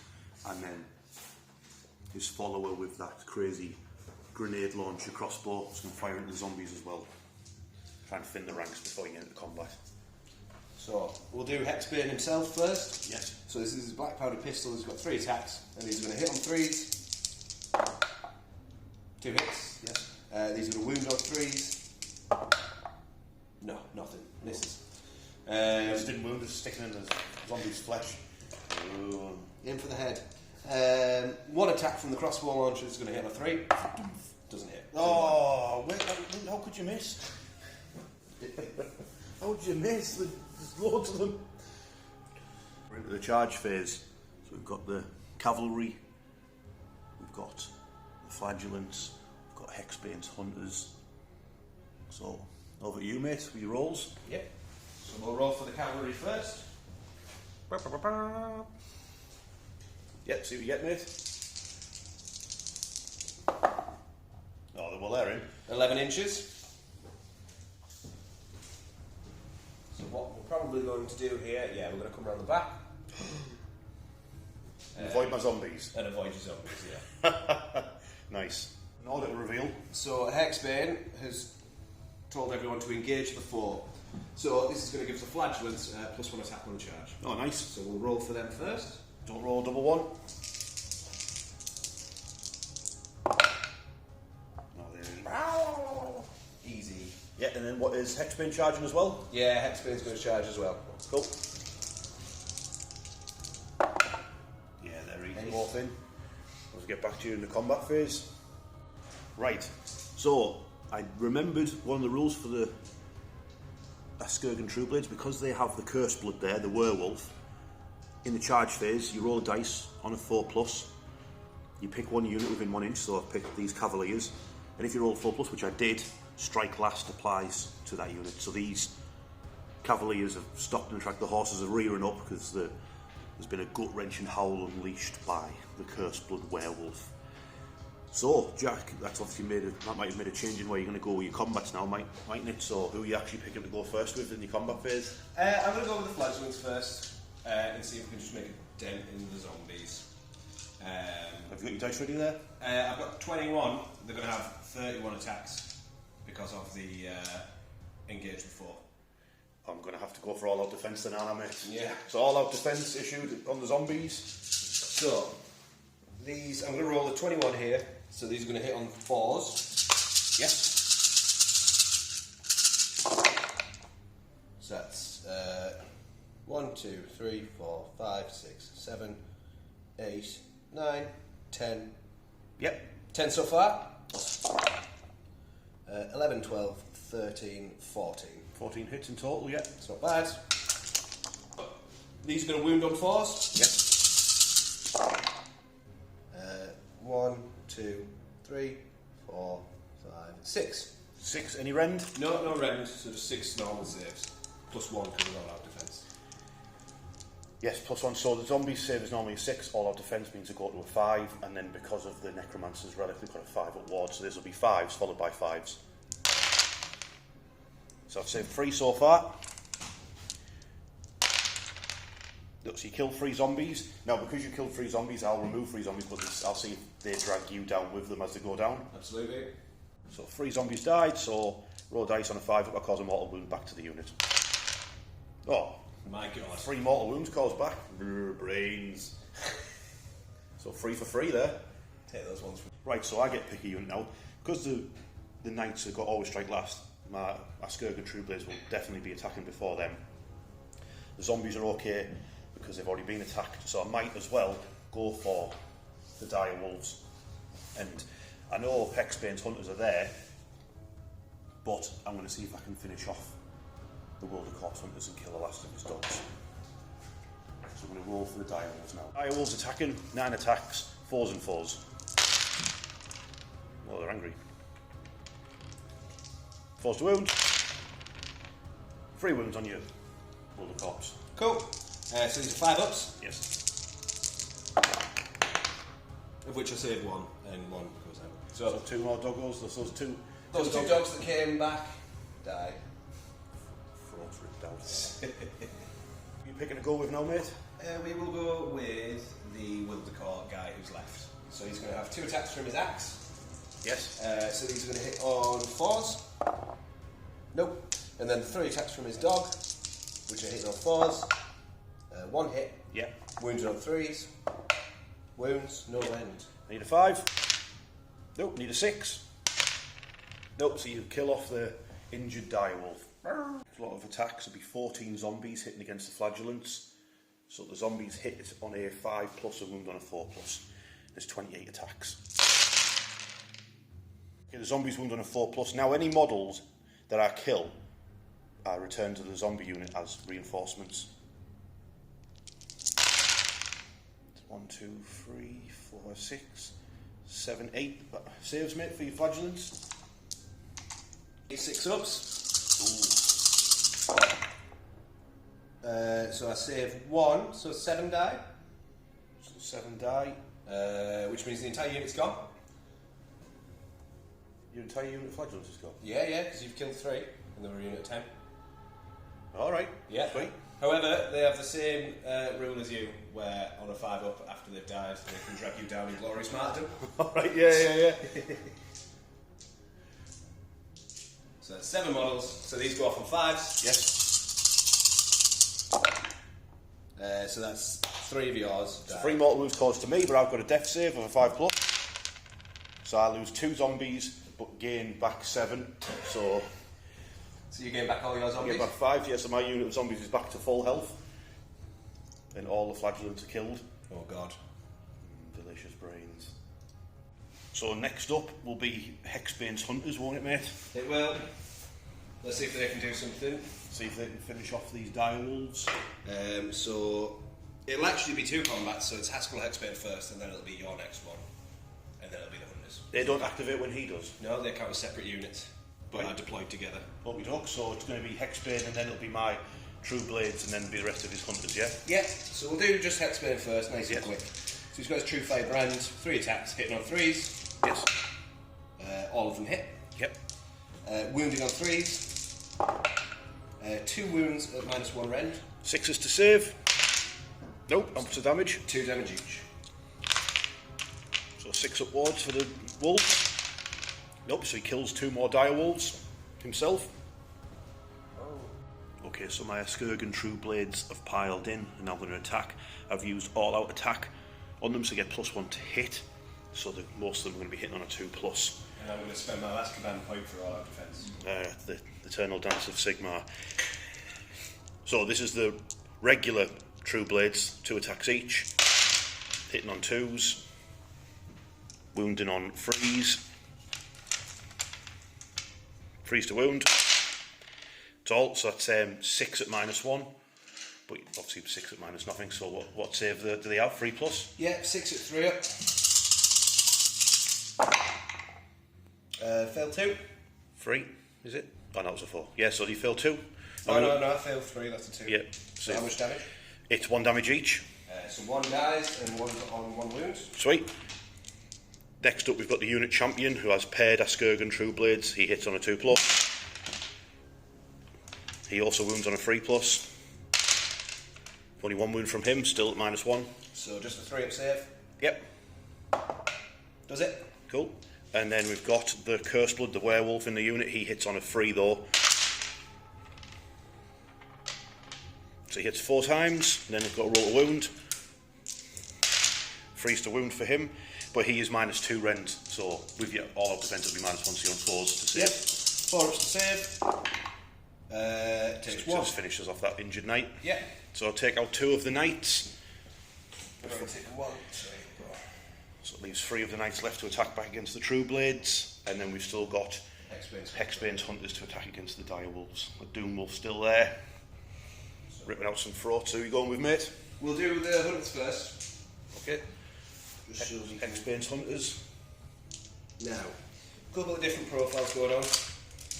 and then his follower with that crazy grenade launcher crossbow is going to fire into the zombies as well. Try and thin the ranks before you get into combat. So we'll do Hexbane himself first. Yes. So this is his black powder pistol. He's got 3 attacks, and he's going to hit on 3s. 2 hits. Yes. These are going to wound on 3s. No, nothing. Misses. Just didn't wound, just sticking in the zombie's flesh. Ooh. In for the head. One attack from the crossbow launcher is going to hit on a 3. Doesn't hit. Oh, wait, how could you miss? How would you miss? There's loads of them. We're into the charge phase. So we've got the cavalry, we've got the flagellants, we've got Hexbane's hunters. So, over to you, mate, with your rolls. Yep. So we'll roll for the cavalry first. Yep, see what you get, mate. Oh, they're well there in. 11 inches. So what we're probably going to do here, we're going to come around the back. Avoid my zombies. And avoid your zombies, yeah. Nice. An order to reveal. So Hexbane has told everyone to engage the foe. So this is going to give us the flagellants +1 attack on the charge. Oh, nice. So we'll roll for them first. Don't roll a double one. Oh, there he is. Easy. Yeah, and then what is Hexbane charging as well? Yeah, Hexbane's going to charge as well. Cool. Yeah, they're easy. More thin. Let's get back to you in the combat phase. Right. So, I remembered one of the rules for the Skurgan True Blades, because they have the curse blood there, the werewolf. In the charge phase, you roll a dice on a 4+. You pick one unit within 1 inch, so I've picked these Cavaliers. And if you roll a 4+, which I did, strike last applies to that unit. So these Cavaliers have stopped and tracked. The horses are rearing up because there's been a gut-wrenching howl unleashed by the cursed blood werewolf. So, Jack, that's obviously that might have made a change in where you're going to go with your combats now, mightn't it? So, who are you actually picking to go first with in your combat phase? I'm going to go with the flagellants first and see if we can just make a dent in the zombies. Have you got your dice ready there? I've got 21. They're going to have 31 attacks because of the engage before. I'm going to have to go for all-out defence then, aren't I, mate? Yeah. So, all-out defence issued on the zombies. So, these, I'm going to roll a 21 here. So these are going to hit on 4s. Yes. So that's 1, 2, 3, 4, 5, 6, 7, 8, 9, 10. Yep. 10 so far. 11, 12, 13, 14. 14 hits in total, yeah. It's not bad. These are going to wound on 4s. Yes. 1, 2, 3, 4, 5, 6. 6, any rend? No rend, so just 6 normal saves. +1 because of all-out defence. Yes, +1. So the zombie save is normally a 6, all-out defence means they go to a 5, and then because of the necromancer's relic, they've got a 5 at ward, so this will be 5s followed by 5s. So I've saved 3 so far. So you kill 3 zombies. Now, because you killed 3 zombies, I'll remove 3 zombies, but I'll see if they drag you down with them as they go down. Absolutely. So 3 zombies died, so roll dice on a 5, it'll cause a mortal wound back to the unit. Oh. My God. 3 mortal wounds caused back. Brains. So 3 for 3 there. Take those ones. Right, so I get to pick a unit now. Because the knights have got always strike last, my Skurgan True Blades will definitely be attacking before them. The zombies are okay because they've already been attacked, so I might as well go for the dire wolves. And I know Hexbane's hunters are there, but I'm going to see if I can finish off the World of Corpse hunters and kill the last of his dogs. So I'm going to roll for the dire wolves now. Dire wolves attacking, 9 attacks, 4s and 4s. Oh, they're angry. 4s to wound. 3 wounds on you, World of Corpse. Cool. So these are 5 ups. Yes. Of which I saved 1 and 1 goes out. So 2 more doggos. Those two dogs that came back die. Throats ripped out. You picking a go with now, mate? We will go with the Wildecor guy who's left. So he's going to have 2 attacks from his axe. Yes. So these are going to hit on 4s. Nope. And then 3 attacks from his dog, which are hitting on 4s. 1 hit. Yeah. Wounded on 3s. Wounds, no end. Need a 5. Nope. Need a 6. Nope. So you kill off the injured direwolf. A lot of attacks. It'll be 14 zombies hitting against the flagellants. So the zombies hit on a 5+ and wound on a 4+. There's 28 attacks. Okay, the zombies wound on a 4+. Now any models that I kill are returned to the zombie unit as reinforcements. 1, 2, 3, 4, 6, 7, 8 saves, mate, for your flagellants. 6 ups. So I save 1, so 7 die. So 7 die. Which means the entire unit's gone. Your entire unit of flagellants is gone? Yeah, because you've killed 3 and they were a unit of 10. Alright, yeah. Sweet. However, they have the same rule as you, where on a 5 up, after they've died, they can drag you down in glorious martyrdom. Alright, yeah. So that's 7 models, so these go off on 5s. Yes. So that's 3 of yours. So 3 mortal wounds caused to me, but I've got a death save of a 5+. So I lose 2 zombies, but gain back 7. So you gain back all your zombies? I get back 5, yes, so my unit of zombies is back to full health. And all the flagellants are killed. Oh god. Delicious brains. So next up will be Hexbane's Hunters, won't it, mate? It will. Let's see if they can do something. See if they can finish off these direwolves. So it'll actually be 2 combats, so it's Haskell Hexbane first, and then it'll be your next one. And then it'll be the Hunters. They don't activate when he does? No, they count as separate units, but are deployed together. What we talk, so it's going to be Hexbane, and then it'll be my True Blades, and then be the rest of his Hunters, yeah? Yeah, so we'll do just Hexbane first, nice and quick. So he's got his True Fire Brand, 3 attacks, hitting on 3s. Yes. All of them hit. Yep. Wounding on 3s. 2 wounds at -1 rend. 6s to save. Nope, opposite damage. 2 damage each. So 6 upwards for the wolves. Nope, so he kills 2 more direwolves himself. Okay, so my Eskurgan True Blades have piled in and now they're going to attack. I've used all-out attack on them to get +1 to hit. So most of them are going to be hitting on a 2+. And I'm going to spend my last command point for all-out defense. The Eternal Dance of Sigmar. So this is the regular True Blades, 2 attacks each. Hitting on 2s. Wounding on 3s. 3s to wound. It's all, so that's 6 at -1. But obviously 6 at minus nothing, so what save do they have? 3+? Yeah, 6 at 3 up. Failed 2. 3, is it? Oh, no, it was a 4. Yeah, so you failed 2. Oh, no, I failed 3, that's a 2. Yeah. So how much damage? It's 1 damage each. So 1 dies and 1 on 1 wound. Sweet. Next up we've got the unit champion who has paired Eskurgan True Blades. He hits on a 2+. He also wounds on a 3+. Only 1 wound from him, still at -1. So just a 3 up save. Yep. Does it? Cool. And then we've got the Curseblood, the werewolf in the unit. He hits on a 3 though. So he hits 4 times, and then we've got a roll to wound. 3's to wound for him, but he is -2 rend, so with your all-out defense it'll be -1, so you're on 4s to save. Yep. 4 ups to save. Takes So 1. just finishes off that injured knight. Yeah. So I'll take out 2 of the knights. I'm going to take 1. So it leaves 3 of the knights left to attack back against the True Blades, and then we've still got Hexbane's Hunters to attack against the Direwolves. The Doomwolf's still there, ripping out some throats. Who are you going with, mate? We'll do the Hunters first. Okay. Hexbane's Hunters. Now, a couple of different profiles going on.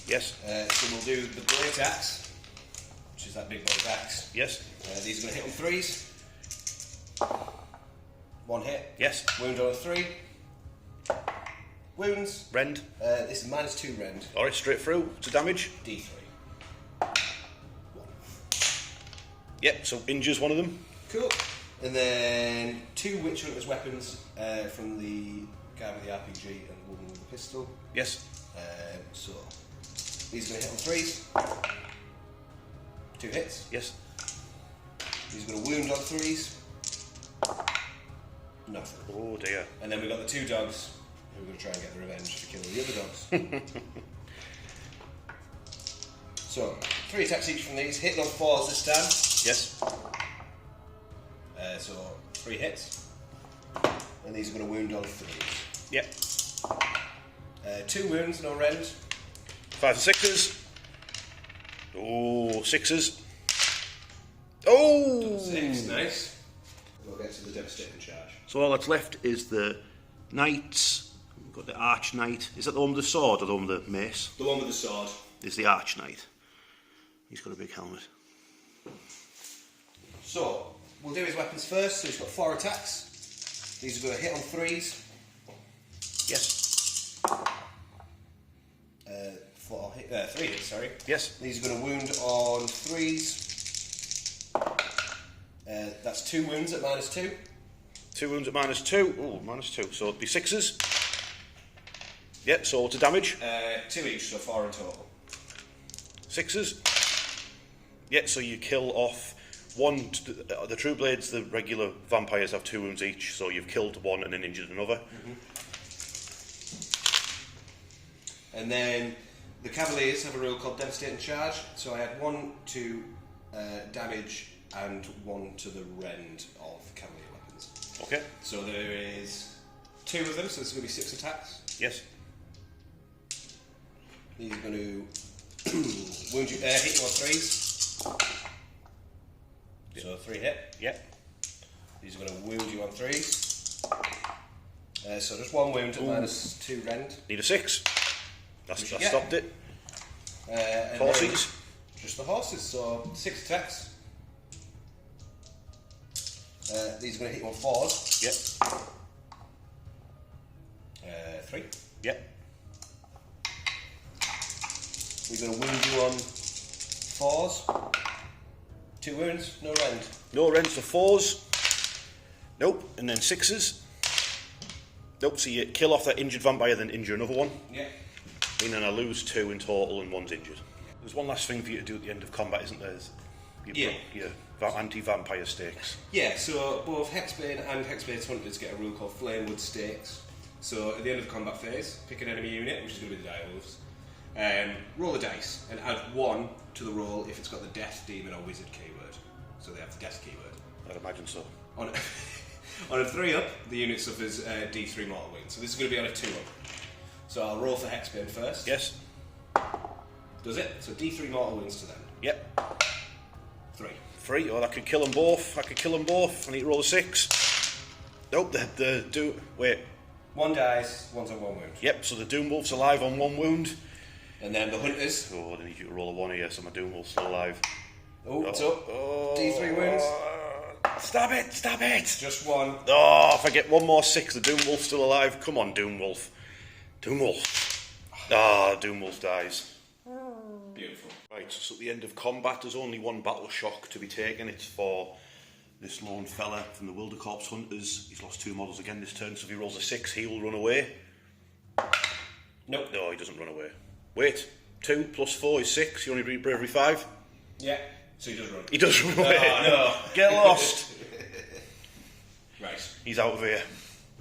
Yes. So we'll do the Blade Axe, which is that big blade axe. Yes. These are going to hit on 3s. 1 hit. Yes. Wound on a 3. Wounds. Rend. This is -2 rend. Alright, straight through to damage. D3. 1. Yep, so injures one of them. Cool. And then 2 Witch Hunter's weapons from the guy with the RPG and the woman with the pistol. Yes. So these are going to hit on 3s. 2 hits. Yes. These are going to wound on 3s. Nothing. Oh dear. And then we've got the 2 dogs who are going to try and get the revenge to kill the other dogs. So 3 attacks each from these, hitting on 4s this time. Yes. So 3 hits. And these are going to wound on 3s. Yep. 2 wounds, no rend. 5s and 6s. Oh, 6s. Oh! 6, nice. We'll get to the devastating charge. So all that's left is the knights. We've got the arch knight. Is that the one with the sword or the one with the mace? The one with the sword. Is the arch knight. He's got a big helmet. So, we'll do his weapons first. So he's got 4 attacks. These are going to hit on 3s. Yes. 3 hits, sorry. Yes. These are going to wound on 3s. That's 2 wounds at -2. 2 wounds at -2. Oh, -2. So it'd be 6s. Yep, so what's the damage? 2 each, so 4 in total. 6s. Yeah, so you kill off one. The True Blades, the regular vampires have 2 wounds each, so you've killed one and then injured another. And then the Cavaliers have a rule called Devastating Charge. So I had 1 to damage and 1 to the rend of Cavalier weapons. Okay. So there is 2 of them, so this is going to be 6 attacks. Yes. These are going to wound you, hit you on 3s. So 3 hit. Yep. These are going to wound you on 3s. So just 1 wound at -2 rend. Need a 6. That Yeah. stopped it. And Horses. just the horses, so 6 attacks. These are going to hit you on 4s. Yep. 3. Yep. We're going to wound you on 4s. 2 wounds, no rend. No rends for 4s. Nope. And then 6s. Nope. So you kill off that injured vampire, then injure another one. Yeah. Meaning I lose 2 in total and 1's injured. There's one last thing for you to do at the end of combat, isn't there? Your anti-vampire stakes. Yeah, so both Hexbane and Hexbane's Hunters get a rule called Flamewood Stakes. So at the end of the combat phase, pick an enemy unit, which is going to be the Direwolves, roll a dice and add 1 to the roll if it's got the Death, Demon or Wizard keyword. So they have the Death keyword. I'd imagine so. On a 3-up, the unit suffers D3 mortal wounds. So this is going to be on a 2-up. So I'll roll for Hexbane first. Yes. Does it? So D3 mortal wounds to them. Yep. 3. 3. Oh, that could kill them both. I need to roll a 6. Nope. Wait. 1 dies, 1's on 1 wound. Yep. So the Doom Wolf's alive on 1 wound. And then the Hunters. Oh, I need you to roll a 1 here, so my Doom Wolf's still alive. Oh, what's up? D3 wounds. Stop it! Stop it! Just 1. Oh, if I get 1 more 6, the Doom Wolf's still alive. Come on, Doom Wolf. Doom Wolf. Doom Wolf dies. Beautiful. Right, so at the end of combat, there's only 1 battle shock to be taken. It's for this lone fella from the Wildercorpse Hunters. He's lost 2 models again this turn, so if he rolls a 6, he will run away. Nope. No, he doesn't run away. Wait, 2 plus 4 is 6. You only read bravery 5. Yeah, so he does run. He does run away. No. Get lost. Right. He's out of here.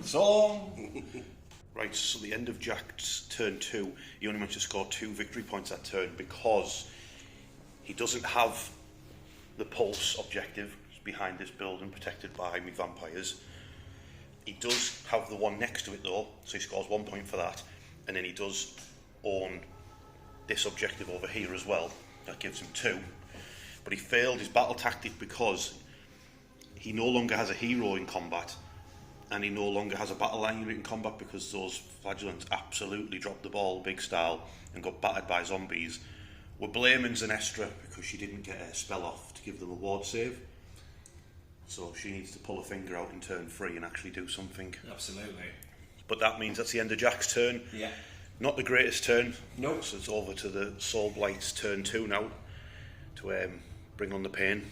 So long. Right, so at the end of Jack's turn 2, he only managed to score 2 victory points that turn because he doesn't have the pulse objective behind this building protected by me vampires. He does have the one next to it though, so he scores 1 point for that, and then he does own this objective over here as well. That gives him 2. But he failed his battle tactic because he no longer has a hero in combat, and he no longer has a battle line unit in combat because those flagellants absolutely dropped the ball big style and got battered by zombies. We're blaming Zenestra because she didn't get a spell off to give them a ward save. So she needs to pull a finger out in turn 3 and actually do something. Absolutely. But that means that's the end of Jack's turn. Yeah. Not the greatest turn. No. So it's over to the Soulblight's turn 2 now to bring on the pain.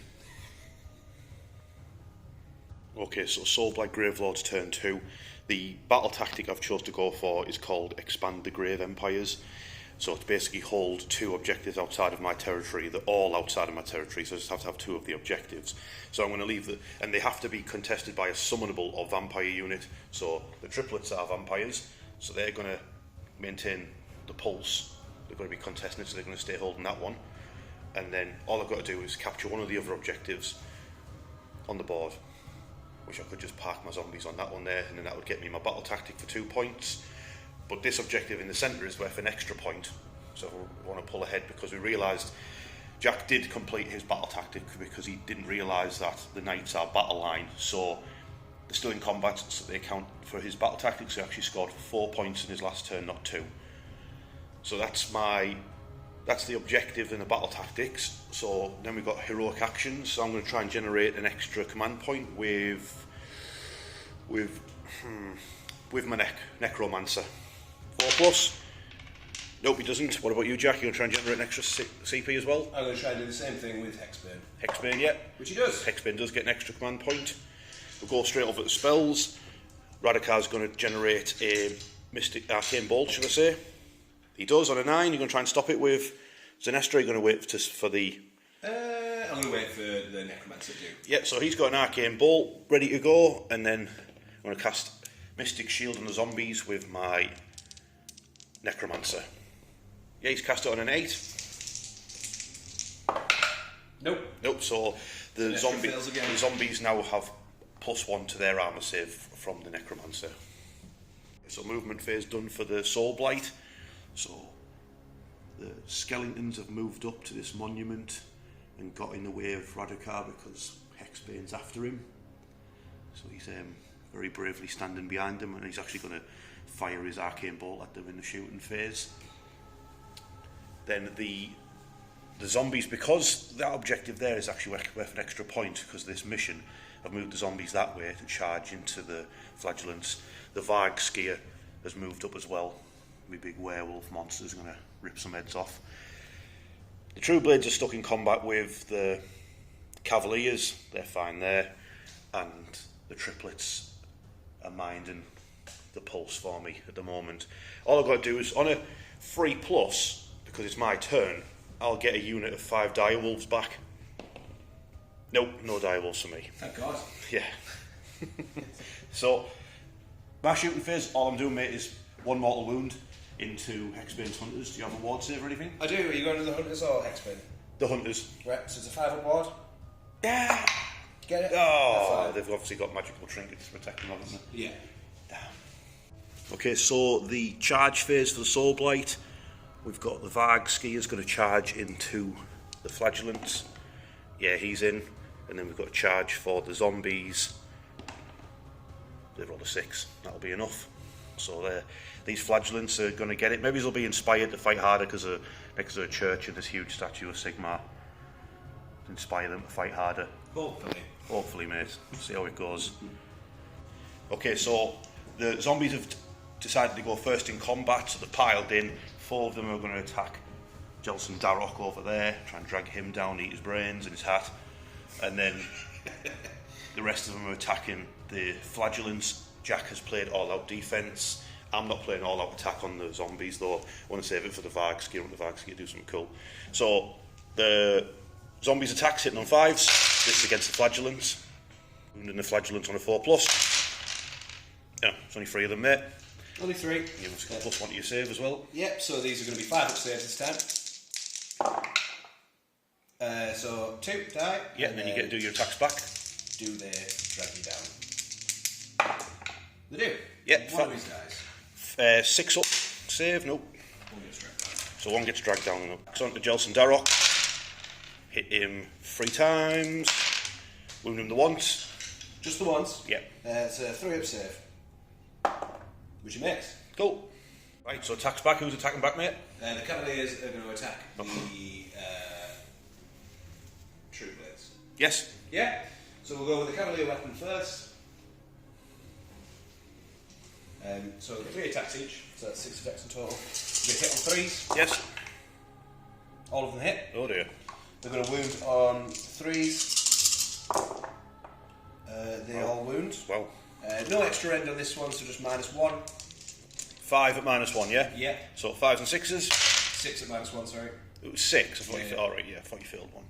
Okay, so Soulblight Gravelords turn 2. The battle tactic I've chose to go for is called Expand the Grave Empires. So it's basically hold 2 objectives outside of my territory. They're all outside of my territory, so I just have to have 2 of the objectives. So I'm going to leave and they have to be contested by a summonable or vampire unit. So the triplets are vampires, so they're going to maintain the pulse. They're going to be contested, so they're going to stay holding that one. And then all I've got to do is capture one of the other objectives on the board. which I could just park my zombies on that one there, and then that would get me my battle tactic for 2 points. But this objective in the centre is worth an extra point, so we want to pull ahead because we realised Jack did complete his battle tactic because he didn't realise that the knights are battle line, so they're still in combat, so they count for his battle tactics. He actually scored 4 points in his last turn, not 2. So that's the objective in the battle tactics. So then we've got heroic actions. So I'm going to try and generate an extra command point with my Necromancer. 4+. Nope, he doesn't. What about you, Jack? You're going to try and generate an extra CP as well? I'm going to try and do the same thing with Hexbane. Hexbane, yeah. Which he does. Hexbane does get an extra command point. We'll go straight over to spells. Radukar's going to generate a Mystic Arcane Bolt, should I say. He does on a 9. You're going to try and stop it with Zenestra. You're going to wait for the... I'm going to wait for the Necromancer to do. Yeah, so he's got an Arcane Bolt ready to go, and then I'm going to cast Mystic Shield on the zombies with my Necromancer. Yeah, he's cast it on an 8. Nope, so the zombies now have +1 to their armour save from the Necromancer. So movement phase done for the Soulblight. So the skeletons have moved up to this monument and got in the way of Radukar because Hexbane's after him. So he's very bravely standing behind them, and he's actually going to fire his Arcane Bolt at them in the shooting phase. Then the zombies, because that objective there is actually worth an extra point because this mission, I've moved the zombies that way to charge into the flagellants. The Varg Skier has moved up as well. My big werewolf monster's going to rip some heads off. The True Blades are stuck in combat with the Cavaliers. They're fine there. And the triplets are minding the pulse for me at the moment. All I've got to do is, on a 3+, because it's my turn, I'll get a unit of 5 direwolves back. Nope, no direwolves for me. Thank God. Yeah. So, my shooting phase, all I'm doing, mate, is 1 mortal wound into Hexbane's Hunters. Do you have a ward save or anything? I do. Are you going to the Hunters or Hexbane? The Hunters. Right, so it's a 5-up ward. Yeah. Get it? Oh, they've obviously got magical trinkets to protect them, haven't they? Yeah. Damn. Okay, so the charge phase for the Soulblight, we've got the Varg Skier's going to charge into the Flagellants. Yeah, he's in. And then we've got a charge for the zombies. They've rolled a 6. That'll be enough. So these Flagellants are going to get it. Maybe they'll be inspired to fight harder because next to a church and this huge statue of Sigmar. Inspire them to fight harder. Hopefully, mate. See how it goes. Okay, so the zombies have decided to go first in combat, so they're piled in. 4 of them are going to attack Jelson Darroch over there, try and drag him down, eat his brains and his hat. And then the rest of them are attacking the Flagellants. Jack has played all-out defence. I'm not playing all-out attack on the zombies, though. I want to save it for the Varg Skier. I want the Varg Skier to do something cool. So the zombies attacks hitting on 5s. This is against the Flagellants. Wounding the Flagellants on a 4+. Yeah, there's only 3 of them, mate. Only 3. You've got +1 to your save as well. Yep, so these are going to be 5-up saves this time. So 2 die. Yeah, and then you get to do your attacks back. Do they drag you down? They do. Yeah. One of these guys. 6 up save, nope. One gets dragged down. So 1 gets dragged down. So on to Jelson Darroch. Hit him 3 times. Wound him the once. Just the once? Yeah. It's a 3-up save. Which he makes. Cool. Right, so attacks back. Who's attacking back, mate? The Cavaliers are going to attack the True Blades. Yes. Yeah. So we'll go with the Cavalier weapon first. So 3 attacks each, so that's 6 attacks in total. They hit on 3s. Yes. All of them hit. Oh dear. They're going to wound on 3s. They all wound. Well. No extra end on this one, so just -1. 5 at -1, yeah? Yeah. So 5s and 6s. 6 at -1, sorry. It was 6. I thought you alright, yeah, I thought you failed 1.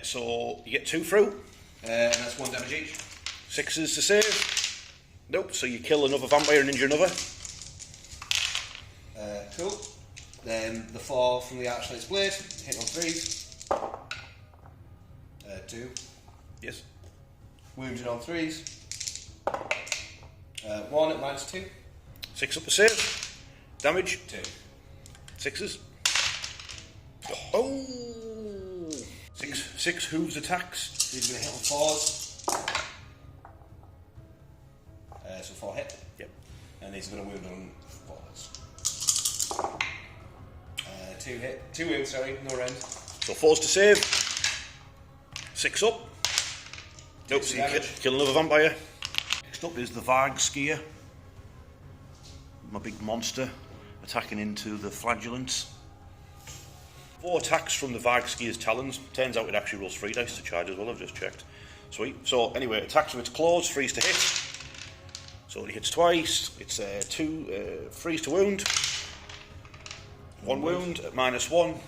So you get 2 through. And that's 1 damage each. 6s to save. Nope, so you kill another vampire and injure another. Cool. Then the 4 from the Archknight's Blade, hit on 3s. 2. Yes. Wounded on 3s. 1 at -2. 6 up the save. Damage. 2. 6s. Oh! 6 hooves attacks. These are going to hit on 4s. So 4 hit. Yep. And these are going to wound on 4s. 2 hit. 2 wounds, sorry, no rend. So 4s to save. 6 up. Nope, so you kill another vampire. Next up is the Varg Skier. My big monster attacking into the flagellants. 4 attacks from the Varg Skier's talons. Turns out it actually rolls 3 dice to charge as well, I've just checked. Sweet. So anyway, attacks with its claws, 3s to hit. So it hits twice. It's 2 3s to wound. 1 wound at -1.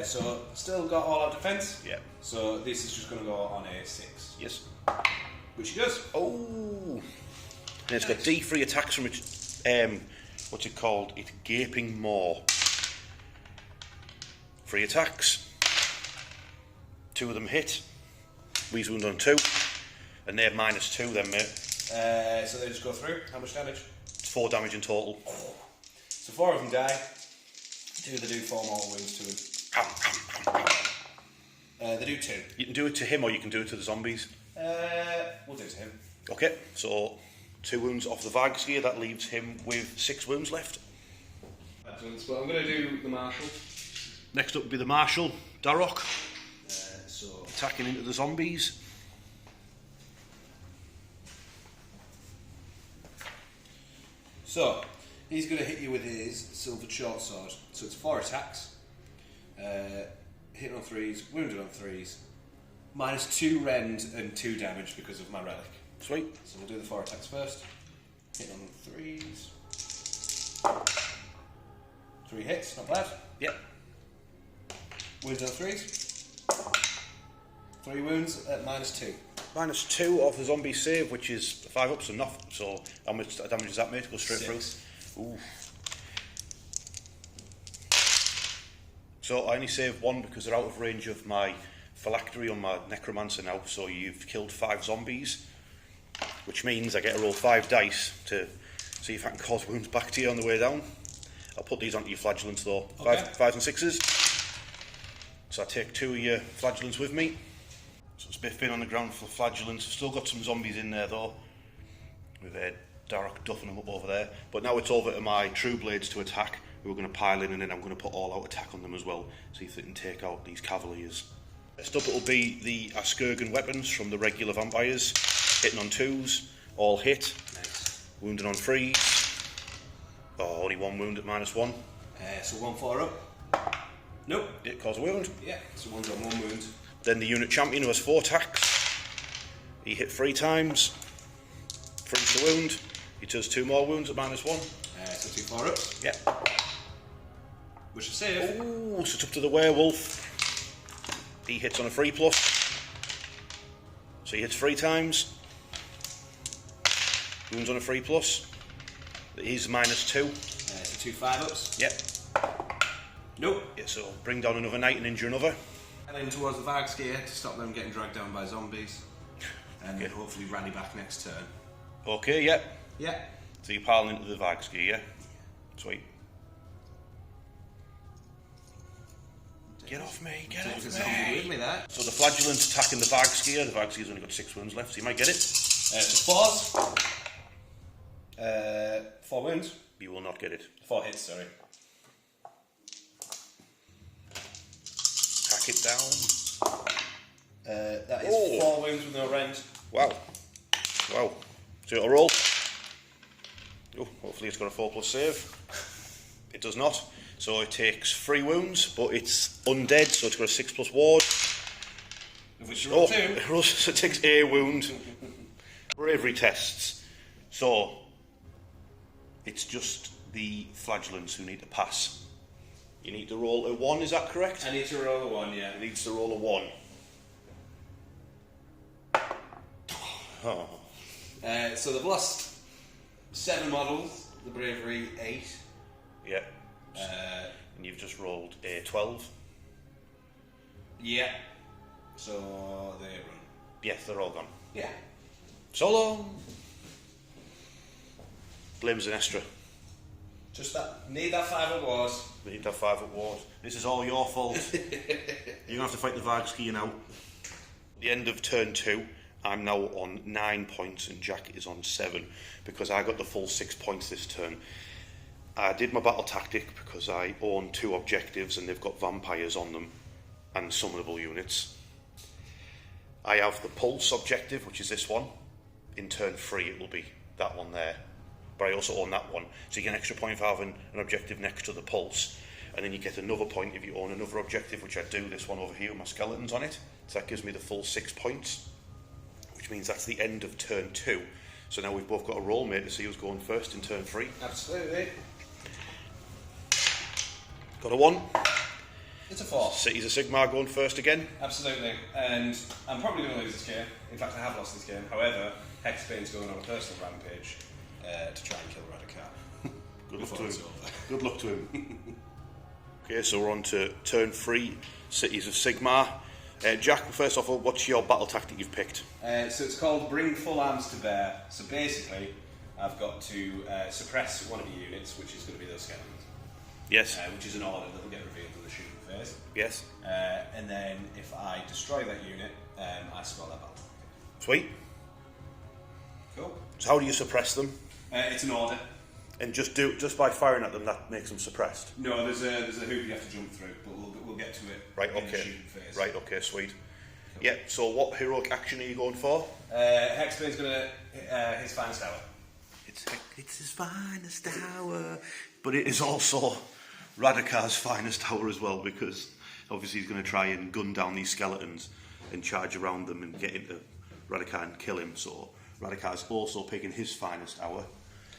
So still got all our defence. Yeah. So this is just going to go on a 6. Yes. Which he does. Oh. And it's got D3 attacks from its what's it called? It's Gaping Maw. 3 attacks. 2 of them hit. We's wound on 2. And they're -2 then, mate. So they just go through. How much damage? It's 4 damage in total. So 4 of them die. They do 4 more wounds to him. They do 2. You can do it to him or you can do it to the zombies. We'll do it to him. Okay, so 2 wounds off the Varg Skier. That leaves him with 6 wounds left. So I'm going to do the Marshal. Next up would be the Marshal, Darok. So Attacking into the zombies. So, he's going to hit you with his silvered short sword. So it's 4 attacks. Hitting on 3s, wounded on 3s. -2 rend and 2 damage because of my relic. Sweet. So we'll do the 4 attacks first. Hitting on 3s. 3 hits, not bad. Yep. Wounded on 3s. 3 wounds at -2. -2 off the zombie save, which is 5 up, so nothing. So how much damage does that make? Go straight 6. through. Ooh. So I only save 1 because they're out of range of my phylactery on my necromancer now. So you've killed 5 zombies, which means I get to roll 5 dice to see if I can cause wounds back to you on the way down. I'll put these onto your flagellants though. Okay. 5s and 6s. So I take 2 of your flagellants with me. So it's biffing on the ground for flagellants. I've still got some zombies in there though, with Darok duffing them up over there. But now it's over to my True Blades to attack, who are going to pile in, and then I'm going to put all out attack on them as well, see if they can take out these cavaliers. Next up it'll be the Askurgan weapons from the regular vampires, hitting on 2s, all hit. Nice. Wounded on 3s. Oh, only 1 wound at -1. So 1 4 up. Nope. It caused a wound. Yeah, so 1's on 1 wound. Then the unit champion who has 4 attacks. He hit 3 times. 3 to wound. He does 2 more wounds at -1. So 2 4 ups. Yeah. Which is save. Ooh, so it's up to the werewolf. He hits on a 3+. So he hits 3 times. Wounds on a 3+. He's -2. So 2 5 ups. Yep. Nope. Yeah, so bring down another knight and injure another. And then towards the Varg Skier to stop them getting dragged down by zombies. And then hopefully rally back next turn. Okay, yeah. Yeah. So you're piling into the Varg Skier, yeah? Sweet. Get off me, get off me. With me there. So the flagellant's attacking the Varg Skier. The Varg Skier's only got 6 wounds left, so you might get it. So 4s. 4 wounds. You will not get it. 4 hits, sorry. Hack it down. That is 4 wounds with no rend. Wow. Wow. So it'll roll. Oh, hopefully it's got a 4+ save. It does not. So it takes 3 wounds, but it's undead, so it's got a 6+ ward. Which you roll 2. So it takes a wound. Bravery tests. So it's just the flagellants who need to pass. You need to roll a 1, is that correct? I need to roll a 1, yeah. It needs to roll a 1. Oh. So they've lost 7 models, the bravery 8. Yeah. And you've just rolled a 12. Yeah. So they run. Yes, they're all gone. Yeah. So long. Blame Sinestra. Just that. Need that 5 at wars. We need to have 5 at wars. This is all your fault. You're going to have to fight the Vargski now. The end of turn 2, I'm now on 9 points and Jack is on 7 because I got the full 6 points this turn. I did my battle tactic because I own 2 objectives and they've got vampires on them and summonable units. I have the pulse objective, which is this one. In turn 3 it will be that one there. But I also own that one. So you get an extra point for having an objective next to the pulse. And then you get another point if you own another objective, which I do, this one over here with my skeletons on it. So that gives me the full 6 points, which means that's the end of turn 2. So now we've both got a roll mate to see who's going first in turn 3. Absolutely. Got a 1. It's a 4. Cities of Sigmar going first again. Absolutely. And I'm probably going to lose this game. In fact, I have lost this game. However, Hexbane's going on a personal rampage to try and kill Radukar. Good luck to him. Good luck to him. Okay, so we're on to turn 3, Cities of Sigmar. Jack, first off, what's your battle tactic you've picked? So it's called Bring Full Arms to Bear. So basically, I've got to suppress one of your units, which is going to be those skeletons. Yes. Which is an order that will get revealed in the shooting phase. Yes. And then if I destroy that unit, I spell that battle tactic. Sweet. Cool. So how do you suppress them? It's an order. And just by firing at them, that makes them suppressed? No, there's a hoop you have to jump through, but we'll get to it in the shooting phase. Right, okay, sweet. Cool. Yeah, so what heroic action are you going for? Hexbane's going to his finest hour. It's his finest hour. But it is also Radukar's finest hour as well, because obviously he's going to try and gun down these skeletons and charge around them and get into Radukar and kill him. So Radukar's also picking his finest hour.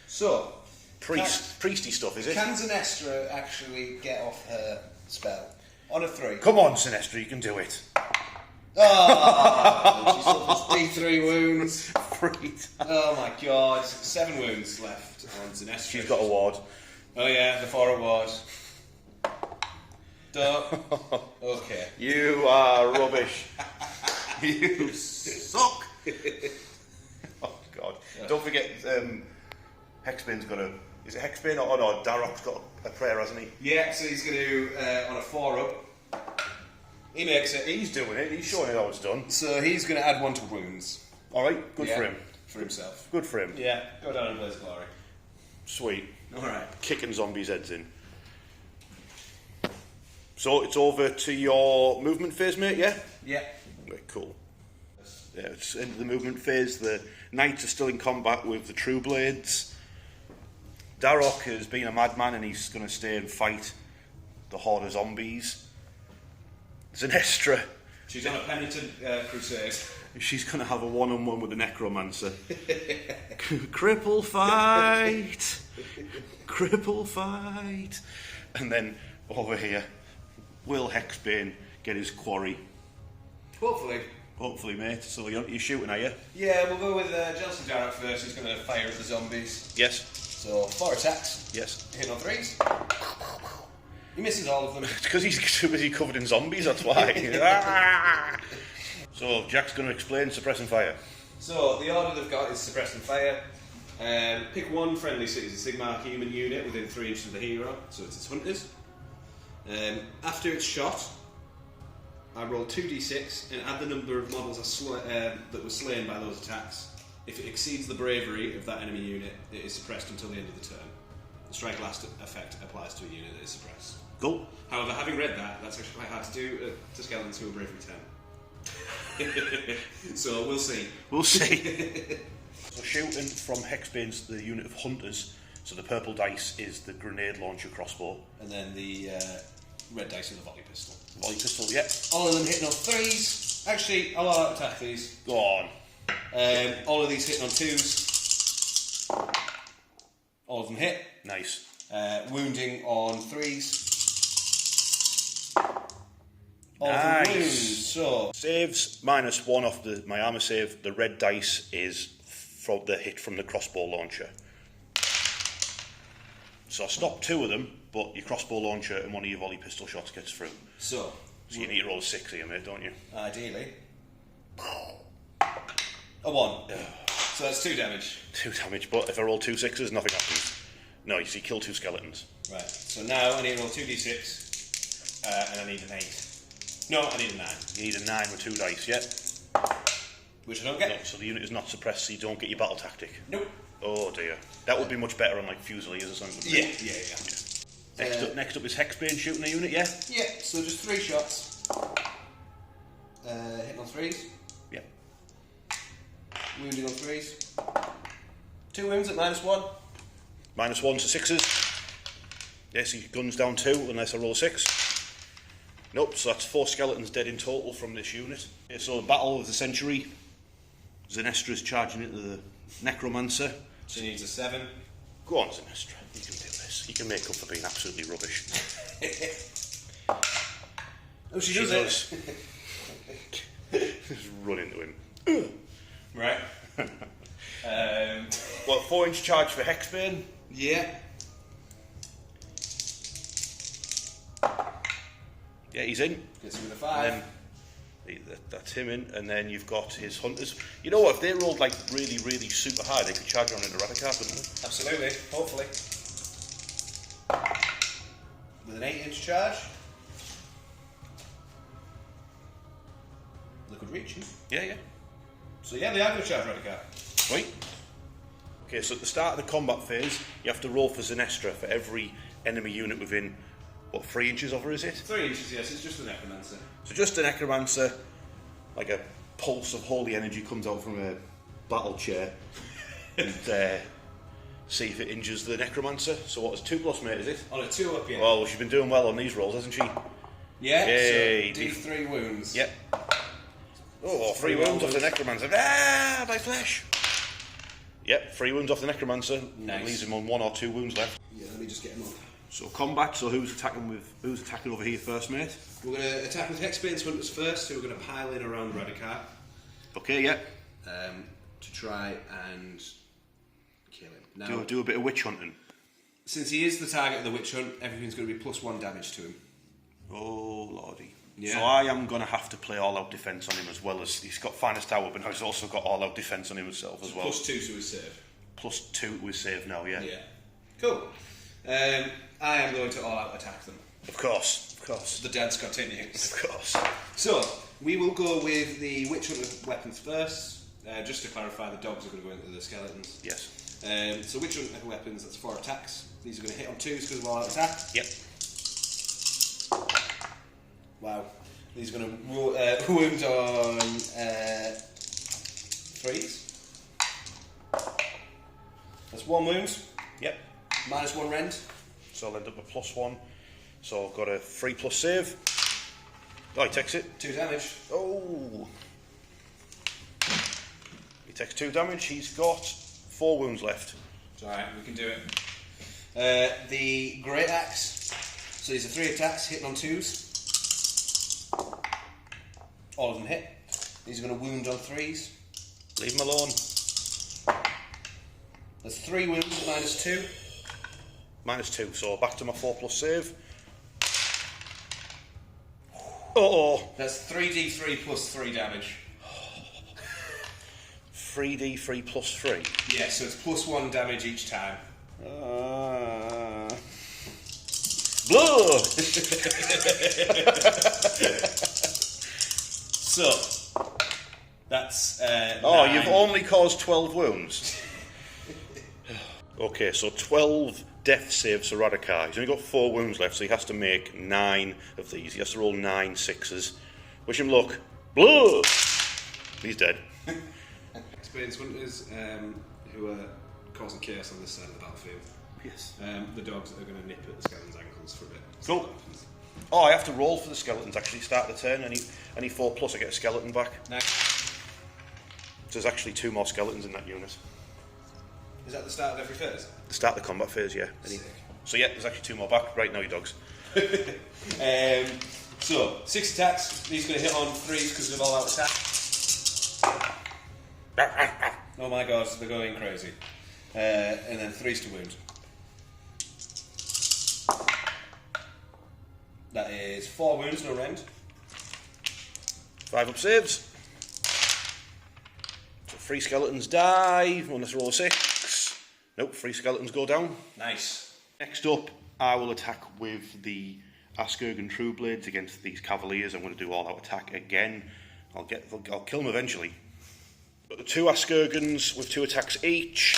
So, priesty stuff, is it? Can Sinestra actually get off her spell? On a 3. Come on, Sinestra, you can do it. Oh, she suffers D3 wounds. Freed. Oh my god. 7 wounds left on Sinestra. She's got a ward. Oh yeah, the 4 award. Duh. Okay. You are rubbish. You suck. Oh god. Don't forget, Hexbane's got a... Is it Hexbane? Oh no, Darok's got a prayer, hasn't he? Yeah, so he's going to, on a 4 up, he makes it. He's doing it, he's showing it how it's done. So he's going to add 1 to wounds. Alright, good for him. For himself. Good for him. Yeah, go down in blaze of glory. Sweet. Alright. Kicking zombies' heads in. So it's over to your movement phase, mate, yeah? Yeah. Right, cool. Yeah, it's into the movement phase. The knights are still in combat with the true blades. Darok has been a madman and he's going to stay and fight the horde of zombies. Sinestra. She's on a penitent crusade. She's going to have a one-on-one with the necromancer. Cripple fight! Cripple fight! And then over here, will Hexbane get his quarry? Hopefully. Hopefully, mate. So you're shooting, are you? Yeah, we'll go with Jelson Darok first. He's going to fire at the zombies. Yes. So 4 attacks. Yes. Hit on 3s. He misses all of them. It's because he's too busy covered in zombies, that's why. So Jack's going to explain suppressing fire. So the order they've got is suppressing fire. Pick 1 friendly Cities of Sigmar human unit within 3 inches of the hero, so it's its hunters. After it's shot, I roll 2d6 and add the number of models that were slain by those attacks. If it exceeds the bravery of that enemy unit, it is suppressed until the end of the turn. The strike last effect applies to a unit that is suppressed. Cool. However, having read that, that's actually quite hard to do to skeletons who are bravery 10. So we'll see. We'll see. So shooting from Hexbane's the unit of hunters. So the purple dice is the grenade launcher crossbow. And then the red dice are the volley pistol. Volley pistol, yep. All of them hitting on 3s. Actually, I'll out attack these. Go on. All of these hitting on 2s. All of them hit. Nice. Wounding on 3s. All nice. of them wounds. So saves -1 off my armour save. The red dice is from the hit from the crossbow launcher. So I stop 2 of them, but your crossbow launcher and one of your volley pistol shots gets through. So you need to roll a 6 here, mate, don't you? Ideally. A 1. So that's 2 damage. 2 damage, but if I roll 2 6s, nothing happens. No, you see, kill 2 skeletons. Right, so now I need to roll 2d6, and I need an 8. No, I need a 9. You need a 9 with 2 dice, yeah? Which I don't get. No, so the unit is not suppressed, so you don't get your battle tactic. Nope. Oh dear. That would be much better on like Fusiliers or something. Yeah. Next up is Hexbane shooting a unit, yeah? Yeah, so just 3 shots. Hitting on 3s. Yeah. Wounding on 3s. 2 wounds at -1. -1 to 6s. Yes, he guns down 2 unless I roll a 6. Nope, so that's 4 skeletons dead in total from this unit. Yeah, so Battle of the Century. Zenestra's charging into the Necromancer. So he needs a 7. Go on, Zenestra. You can do this. You can make up for being absolutely rubbish. Oh, she does. Just run into him. Right. What, 4-inch charge for Hexbane? Yeah. Yeah, he's in. Gets him with a 5. That's him in, and then you've got his hunters. You know what, if they rolled like really, really super high, they could charge on into Radukar, couldn't they? Absolutely, hopefully. With an 8-inch charge. They could reach him. Yeah. So yeah, they are going to charge Radukar. Right. Okay, so at the start of the combat phase, you have to roll for Zenestra for every enemy unit within, what, 3 inches of her, is it? 3 inches, yes, it's just a Necromancer. So just a Necromancer, like a pulse of holy energy comes out from a battle chair and see if it injures the Necromancer. So what is 2+, mate, is it? On a 2 up, yeah. Well, she's been doing well on these rolls, hasn't she? Yeah, Yay, so D3 wounds. Yep. Oh, 3 wounds off the Necromancer. Ah, my flesh! Yep, 3 wounds off the Necromancer. Nice. Leaves him on 1 or 2 wounds left. Yeah, let me just get him up. So combat, so who's attacking over here first, mate? We're going to attack with Hexbane's Hunters first, so we're going to pile in around Radukar. Okay, yeah. To try and kill him. Now, Do a bit of witch hunting. Since he is the target of the witch hunt, everything's going to be +1 damage to him. Oh, lordy. Yeah. So I am going to have to play all-out defence on him as well as... He's got finest tower, but he's also got all-out defence on him himself as well. +2 to his save. +2 to his save now, yeah. Yeah. Cool. I am going to all-out attack them. Of course. The dance continues. Of course. So, we will go with the witch hunter weapons first. Just to clarify, the dogs are going to go into the skeletons. Yes. So witch hunter weapons, that's 4 attacks. These are going to hit on 2s because of all-out attack. Yep. Wow. These are going to wound on 3s. That's 1 wound. Yep. -1 rend. So I'll end up with +1. So I've got a 3+ save. Oh, he takes it. 2 damage. Oh. He takes 2 damage. He's got 4 wounds left. It's alright, we can do it. The Great Axe. So these are 3 attacks, hitting on 2s. All of them hit. These are going to wound on 3s. Leave him alone. That's 3 wounds at -2. -2, so back to my 4+ save. Oh. That's 3d3 plus 3 damage. 3d3 plus 3. Yeah, so it's +1 damage each time. Blood! So, that's. Oh, 9. you've only caused 12 wounds. Okay, so 12 death saves for Radukar. He's only got 4 wounds left, so he has to make 9 of these. He has to roll 9 6s. Wish him luck. Blood! He's dead. Experienced hunters who are causing chaos on this side of the battlefield. Yes. The dogs are going to nip at the skeleton's ankles for a bit. Cool. Oh, I have to roll for the skeletons actually. Start the turn. Any 4+, I get a skeleton back. Nice. So there's actually 2 more skeletons in that unit. Is that the start of every phase? The start of the combat phase, yeah. Sick. So yeah, there's actually 2 more back. Right now, you dogs. So, 6 attacks. These are going to hit on 3s because of all-out attack. Oh my god, they're going crazy. And then 3s to wound. That is 4 wounds, no rend. 5 up saves. So 3 skeletons die, unless roll a 6. Nope, 3 skeletons go down. Nice. Next up, I will attack with the Askurgan True Blades against these Cavaliers. I'm going to do all-out attack again. I'll kill them eventually. Got the 2 Askurgans with 2 attacks each.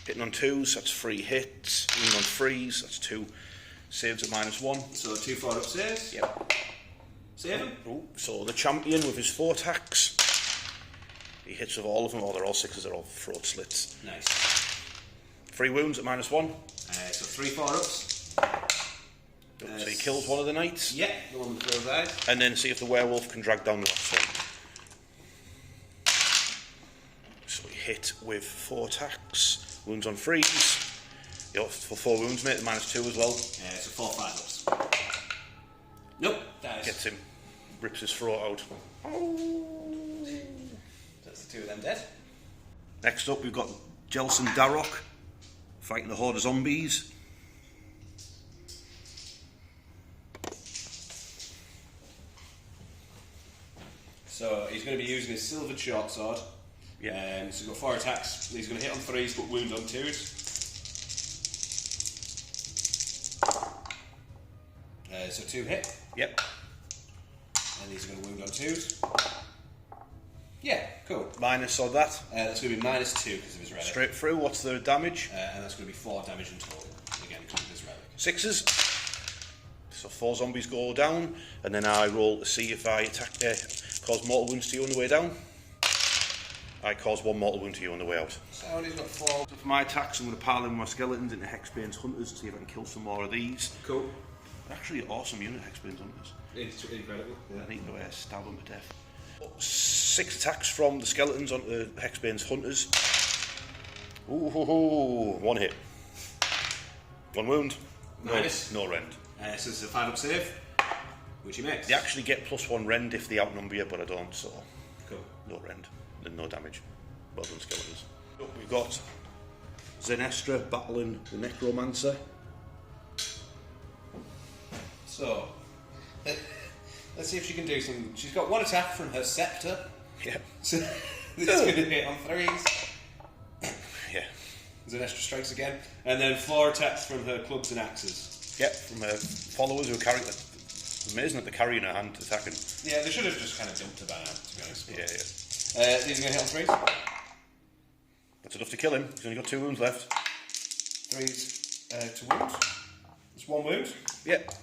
Hitting on 2s, that's 3 hits. Hitting on 3s, that's 2 saves at -1. So 2 4-up saves. Yep. Save him. Ooh, so the champion with his 4 attacks. He hits with all of them. Oh, they're all 6s, they're all throat slits. Nice. 3 wounds at -1. So 3 4-ups. So he kills one of the knights. Yeah, the one with those eyes. And then see if the werewolf can drag down the last one. So he hit with 4 attacks. Wounds on 3s. Yeah, for 4 wounds, mate, -2 as well. So 4 5-ups. Nope, dies. Gets him. Rips his throat out. Oh. That's the 2 of them dead. Next up, we've got Jelson Darroch fighting a horde of zombies. So he's going to be using his silvered short sword. Yeah. So he's got 4 attacks. He's going to hit on 3s, but wound on 2s. So 2 hit. Yep. And these are going to wound on 2s. Yeah, cool. Minus on that. That's going to be -2 because of his relic. Straight through. What's the damage? And that's going to be 4 damage in total. Again, because of his relic. 6s. So 4 zombies go down, and then I roll to see if I attack, cause mortal wounds to you on the way down. I cause 1 mortal wound to you on the way out. So he's got 4. So for my attacks, I'm going to pile in my skeletons into Hexbane's Hunters to see if I can kill some more of these. Cool. Actually, an awesome unit, Hexbane's Hunters. It's incredible. Yeah. I need to stab them to death. 6 attacks from the skeletons onto Hexbane's Hunters. Ooh, 1 hit. 1 wound. Nice. No rend. So it's a 5-up save, which he makes. They actually get +1 rend if they outnumber you, but I don't, so Cool. no rend and no damage. Well done, skeletons. We've got Zenestra battling the Necromancer. So, let's see if she can do some. She's got 1 attack from her scepter. Yeah. So this is going to hit on 3s. Yeah. Zenestra strikes again. And then 4 attacks from her clubs and axes. Yep, from her followers who are carrying. It's amazing that they're carrying her hand attacking. Yeah, they should have just kind of dumped her by now, to be honest. Yeah. These are going to hit on 3s. That's enough to kill him. He's only got 2 wounds left. 3s to wound. There's 1 wound. Yep.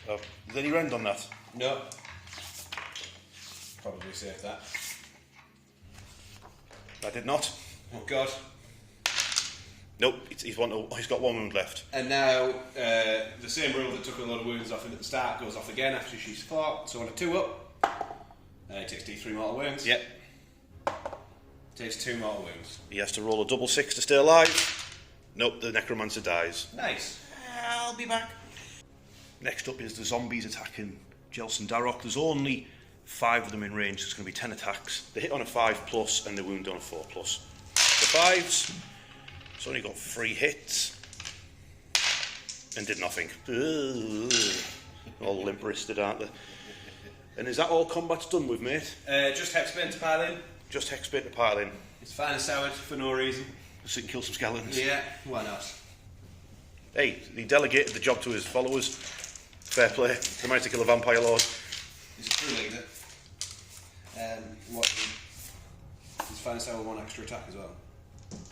Is there any rend on that? No. Probably save that. I did not. Oh god. Nope, he's got 1 wound left. And now the same rule that took a lot of wounds off him at the start goes off again after she's fought. So on a 2-up, he takes D3 mortal wounds. Yep. Takes 2 mortal wounds. He has to roll a double 6 to stay alive. Nope, the Necromancer dies. Nice. I'll be back. Next up is the zombies attacking Jelson Darroch. There's only 5 of them in range, so it's going to be 10 attacks. They hit on a 5+ and they wound on a 4+. The 5s, it's only got 3 hits and did nothing. All limp-wristed, aren't they? And is that all combat's done with, mate? Just Hexbane to pile in. Just Hexbane to pile in. It's fine and soured for no reason. So he can kill some skeletons. Yeah, why not? Hey, he delegated the job to his followers. Fair play. They managed to kill a vampire lord. He's a true leader. What? He's fine and sour 1 extra attack as well.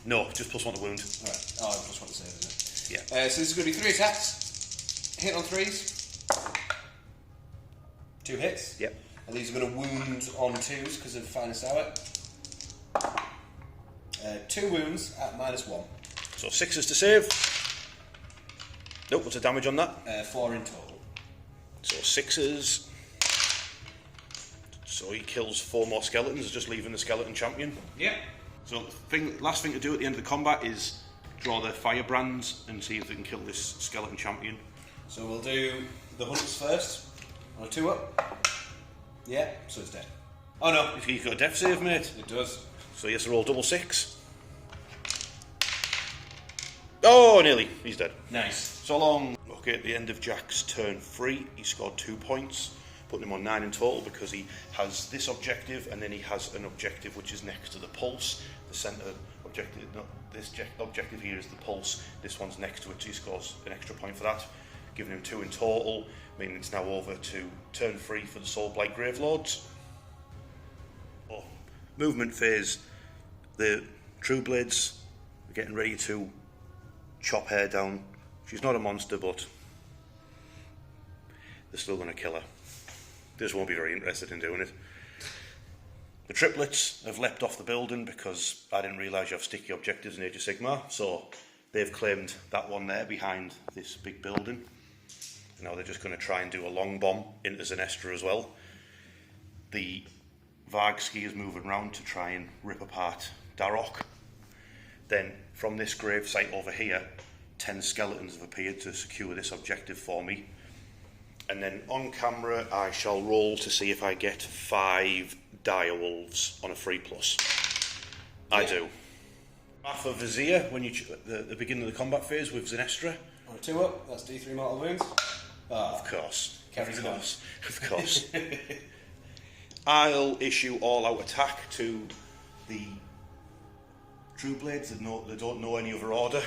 No, just +1 to wound. Alright. Oh, +1 to save, isn't it? Yeah. So this is going to be 3 attacks. Hit on 3s. 2 hits. Yep. And these are going to wound on 2s because of fine and sour. 2 wounds at -1. So 6s to save. Nope, what's the damage on that? 4 in total. So 6s. So he kills 4 more skeletons, just leaving the skeleton champion. Yeah. So last thing to do at the end of the combat is draw their firebrands and see if they can kill this skeleton champion. So we'll do the hunters first. On a 2-up. Yeah, so it's dead. Oh no. He's got a death save, mate. It does. So he has to roll double 6. Oh, nearly. He's dead. Nice. So long. Okay, at the end of Jack's turn 3, he scored 2 points. putting him on 9 in total because he has this objective and then he has an objective which is next to the pulse. The centre objective, not this objective here is the pulse, this one's next to it, so he scores an extra point for that, giving him 2 in total, meaning it's now over to turn 3 for the Soulblight Gravelords. Oh, movement phase, the True Blades are getting ready to chop her down. She's not a monster, but they're still going to kill her. They just won't be very interested in doing it. The triplets have leapt off the building because I didn't realise you have sticky objectives in Age of Sigmar, so they've claimed that one there behind this big building. Now they're just going to try and do a long bomb into Zenestra as well. The Vargski is moving around to try and rip apart Darok. Then from this grave site over here, 10 skeletons have appeared to secure this objective for me. And then on camera I shall roll to see if I get 5 direwolves on a 3+. I do. Math of Vizier when you the beginning of the combat phase with Zenestra. On a 2-up, that's D3 mortal wounds. Of course. Carries it on. Of course. I'll issue all-out attack to the True Blades that don't know any other order.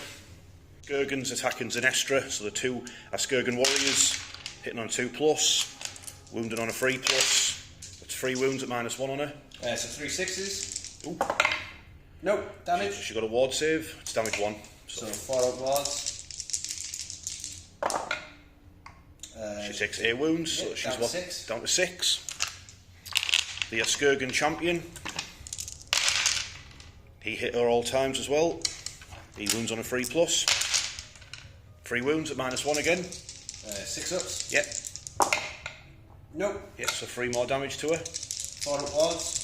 Skirgan's attacking Zenestra, so the 2 are Skirgan warriors, hitting on 2+, wounded on a 3+. That's 3 wounds at -1 on her. So 3 6s. Ooh. Nope, damage. She got a ward save, it's damage 1. So 4 out wards. She takes 8 wounds, so she's down to 6. Down to 6. The Skirgan champion. He hit her all times as well. He wounds on a 3+. 3 wounds at -1 again. 6 ups. Yep. Nope. Yep, so 3 more damage to her. 4 out wards.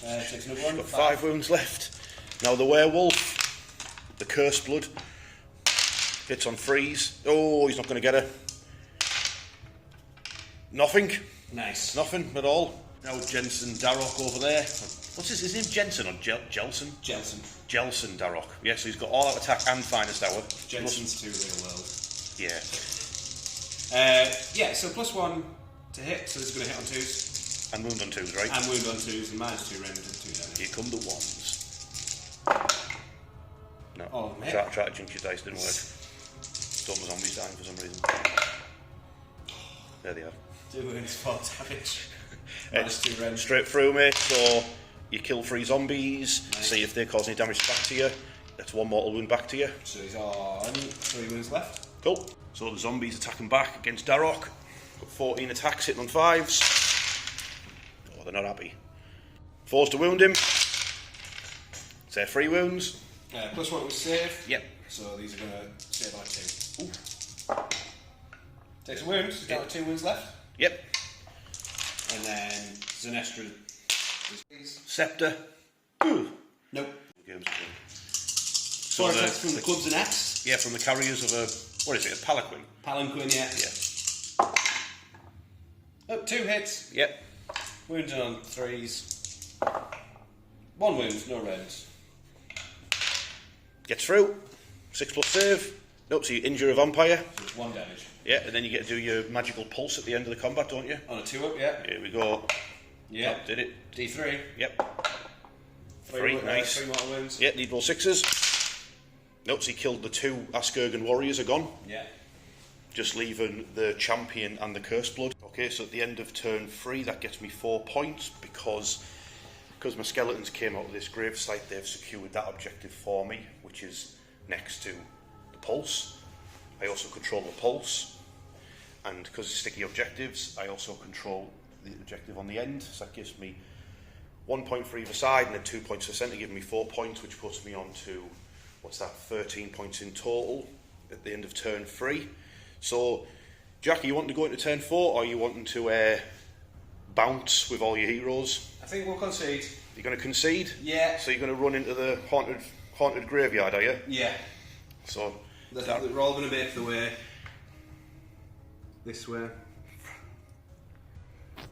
Takes another one. Got 5 wounds left. Now the werewolf, the cursed blood, hits on freeze. Oh, he's not going to get her. Nothing. Nice. Nothing at all. Now Jensen Darok over there. What's his name? Jensen or Jelson? Jelson. Jelson Darok. Yeah, so he's got all out attack and finest hour. Jenson's too real world. Yeah. Yeah, so +1 to hit, so this is going to hit on 2s. And wound on 2s, right? And wound on 2s and -2 rend and 2 damage. Here come the 1s. No. Oh, mate. Try to jinx your dice, didn't work. Don't the zombies dying for some reason. There they are. 2 wounds, 4 damage. -2 rend. Straight through, mate. So you kill 3 zombies, nice. See if they cause any damage back to you. That's 1 mortal wound back to you. So he's on 3 wounds left. Cool. So the zombies attacking back against Darok. Got 14 attacks hitting on 5s. Oh, they're not happy. 4s to wound him. Say 3 wounds. +1 was save. Yep. So these are going to save on 2. Ooh. Takes a wound, so he's down to 2 wounds left. Yep. And then Zenestra. Scepter. Ooh. Nope. So 4 attacks from the clubs and axe. Yeah, from the carriers of a, what is it, a palanquin? Palanquin, yeah. Yeah. Oh, 2 hits. Yep. Wounded on 3s. 1 wound, no rends. Gets through. 6+ save. Nope, so you injure a vampire. So it's 1 damage. Yeah, and then you get to do your magical pulse at the end of the combat, don't you? On a 2-up, yeah. Here we go. Yeah. That did it. D3. Yep. 3, nice. 3 mortal wounds. Yep, need roll 6s. Nope, so he killed the 2 Skirgan warriors are gone. Yeah. Just leaving the champion and the cursed blood. Okay, so at the end of turn 3, that gets me 4 points because my skeletons came out of this grave site. They've secured that objective for me, which is next to the pulse. I also control the pulse, and because it's sticky objectives, I also control the objective on the end. So that gives me 1 point for either side, and then 2 points for centre, giving me 4 points, which puts me on to, what's that, 13 points in total at the end of turn 3. So, Jackie, you wanting to go into turn 4, or are you wanting to bounce with all your heroes? I think we'll concede. You're going to concede? Yeah. So you're going to run into the haunted graveyard, are you? Yeah. So they're all going to make the way this way.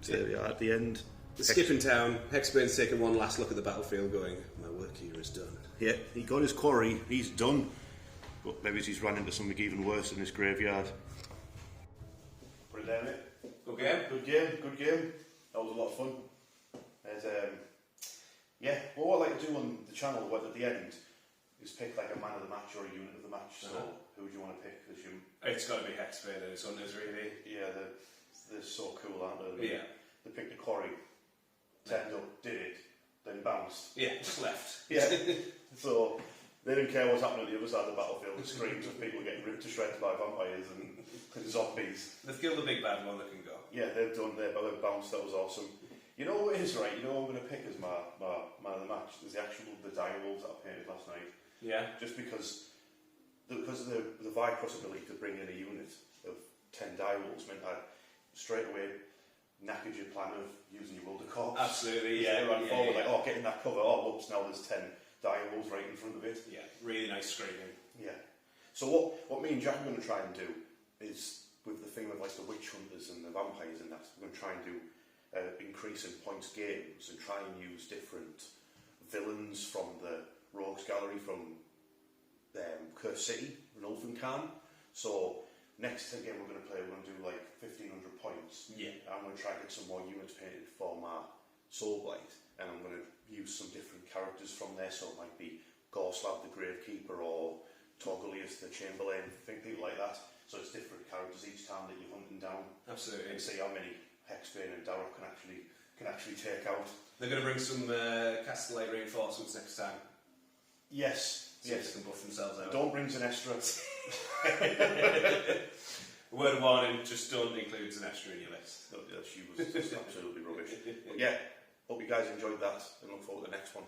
There we are at the end. The skipping town. Hexbane's taking one last look at the battlefield, going, "My work here is done." Yeah, he got his quarry. He's done. But maybe he's run into something even worse in this graveyard. it there, mate. Good game. Good game, good game. That was a lot of fun. There's, yeah, well, what I like to do on the channel at the end is pick like a man of the match or a unit of the match. So, who do you want to pick? It's got to be Hexbane Hunters, really. Yeah, they're so cool, aren't they? Yeah. They picked the quarry, turned up, did it, then bounced. Yeah, just left. Yeah. So they didn't care what's happening at the other side of the battlefield. The screams of people getting ripped to shreds by vampires and zombies. They've killed the big bad one that can go. Yeah, they've done their bounce. That was awesome. You know what it is, right? You know what I'm going to pick as my man of the match? There's the dire wolves that I painted last night. Yeah. Just because of the Vicross ability to bring in a unit of 10 dire wolves meant I straight away knackered your plan of using your Wilder Corps. Absolutely, yeah. They ran forward like, oh, get in that cover. Oh, whoops, now there's 10 dire wolves right in front of it. Yeah, really nice screaming. Yeah. So what me and Jack are going to try and do is, with the thing of like the witch hunters and the vampires and that, we're going to try and do increase in points games and try and use different villains from the Rogues Gallery from Curse City, Renulfin Khan. So next game we're going to do like 1,500 points. Yeah. I'm going to try and get some more units painted for my Soulblight, and I'm going to use some different characters from there. So it might be Gorslav the Gravekeeper or Torgolius the Chamberlain, people like that. So it's different characters each time that you're hunting down. Absolutely. And see how many Hexbane and Darrow can actually take out. They're going to bring some Castellite reinforcements next time. Yes. So they can buff themselves out. Don't bring Zenestra. Word of warning, just don't include Zenestra in your list. No, she was just absolutely rubbish. But yeah, hope you guys enjoyed that and look forward to the next one.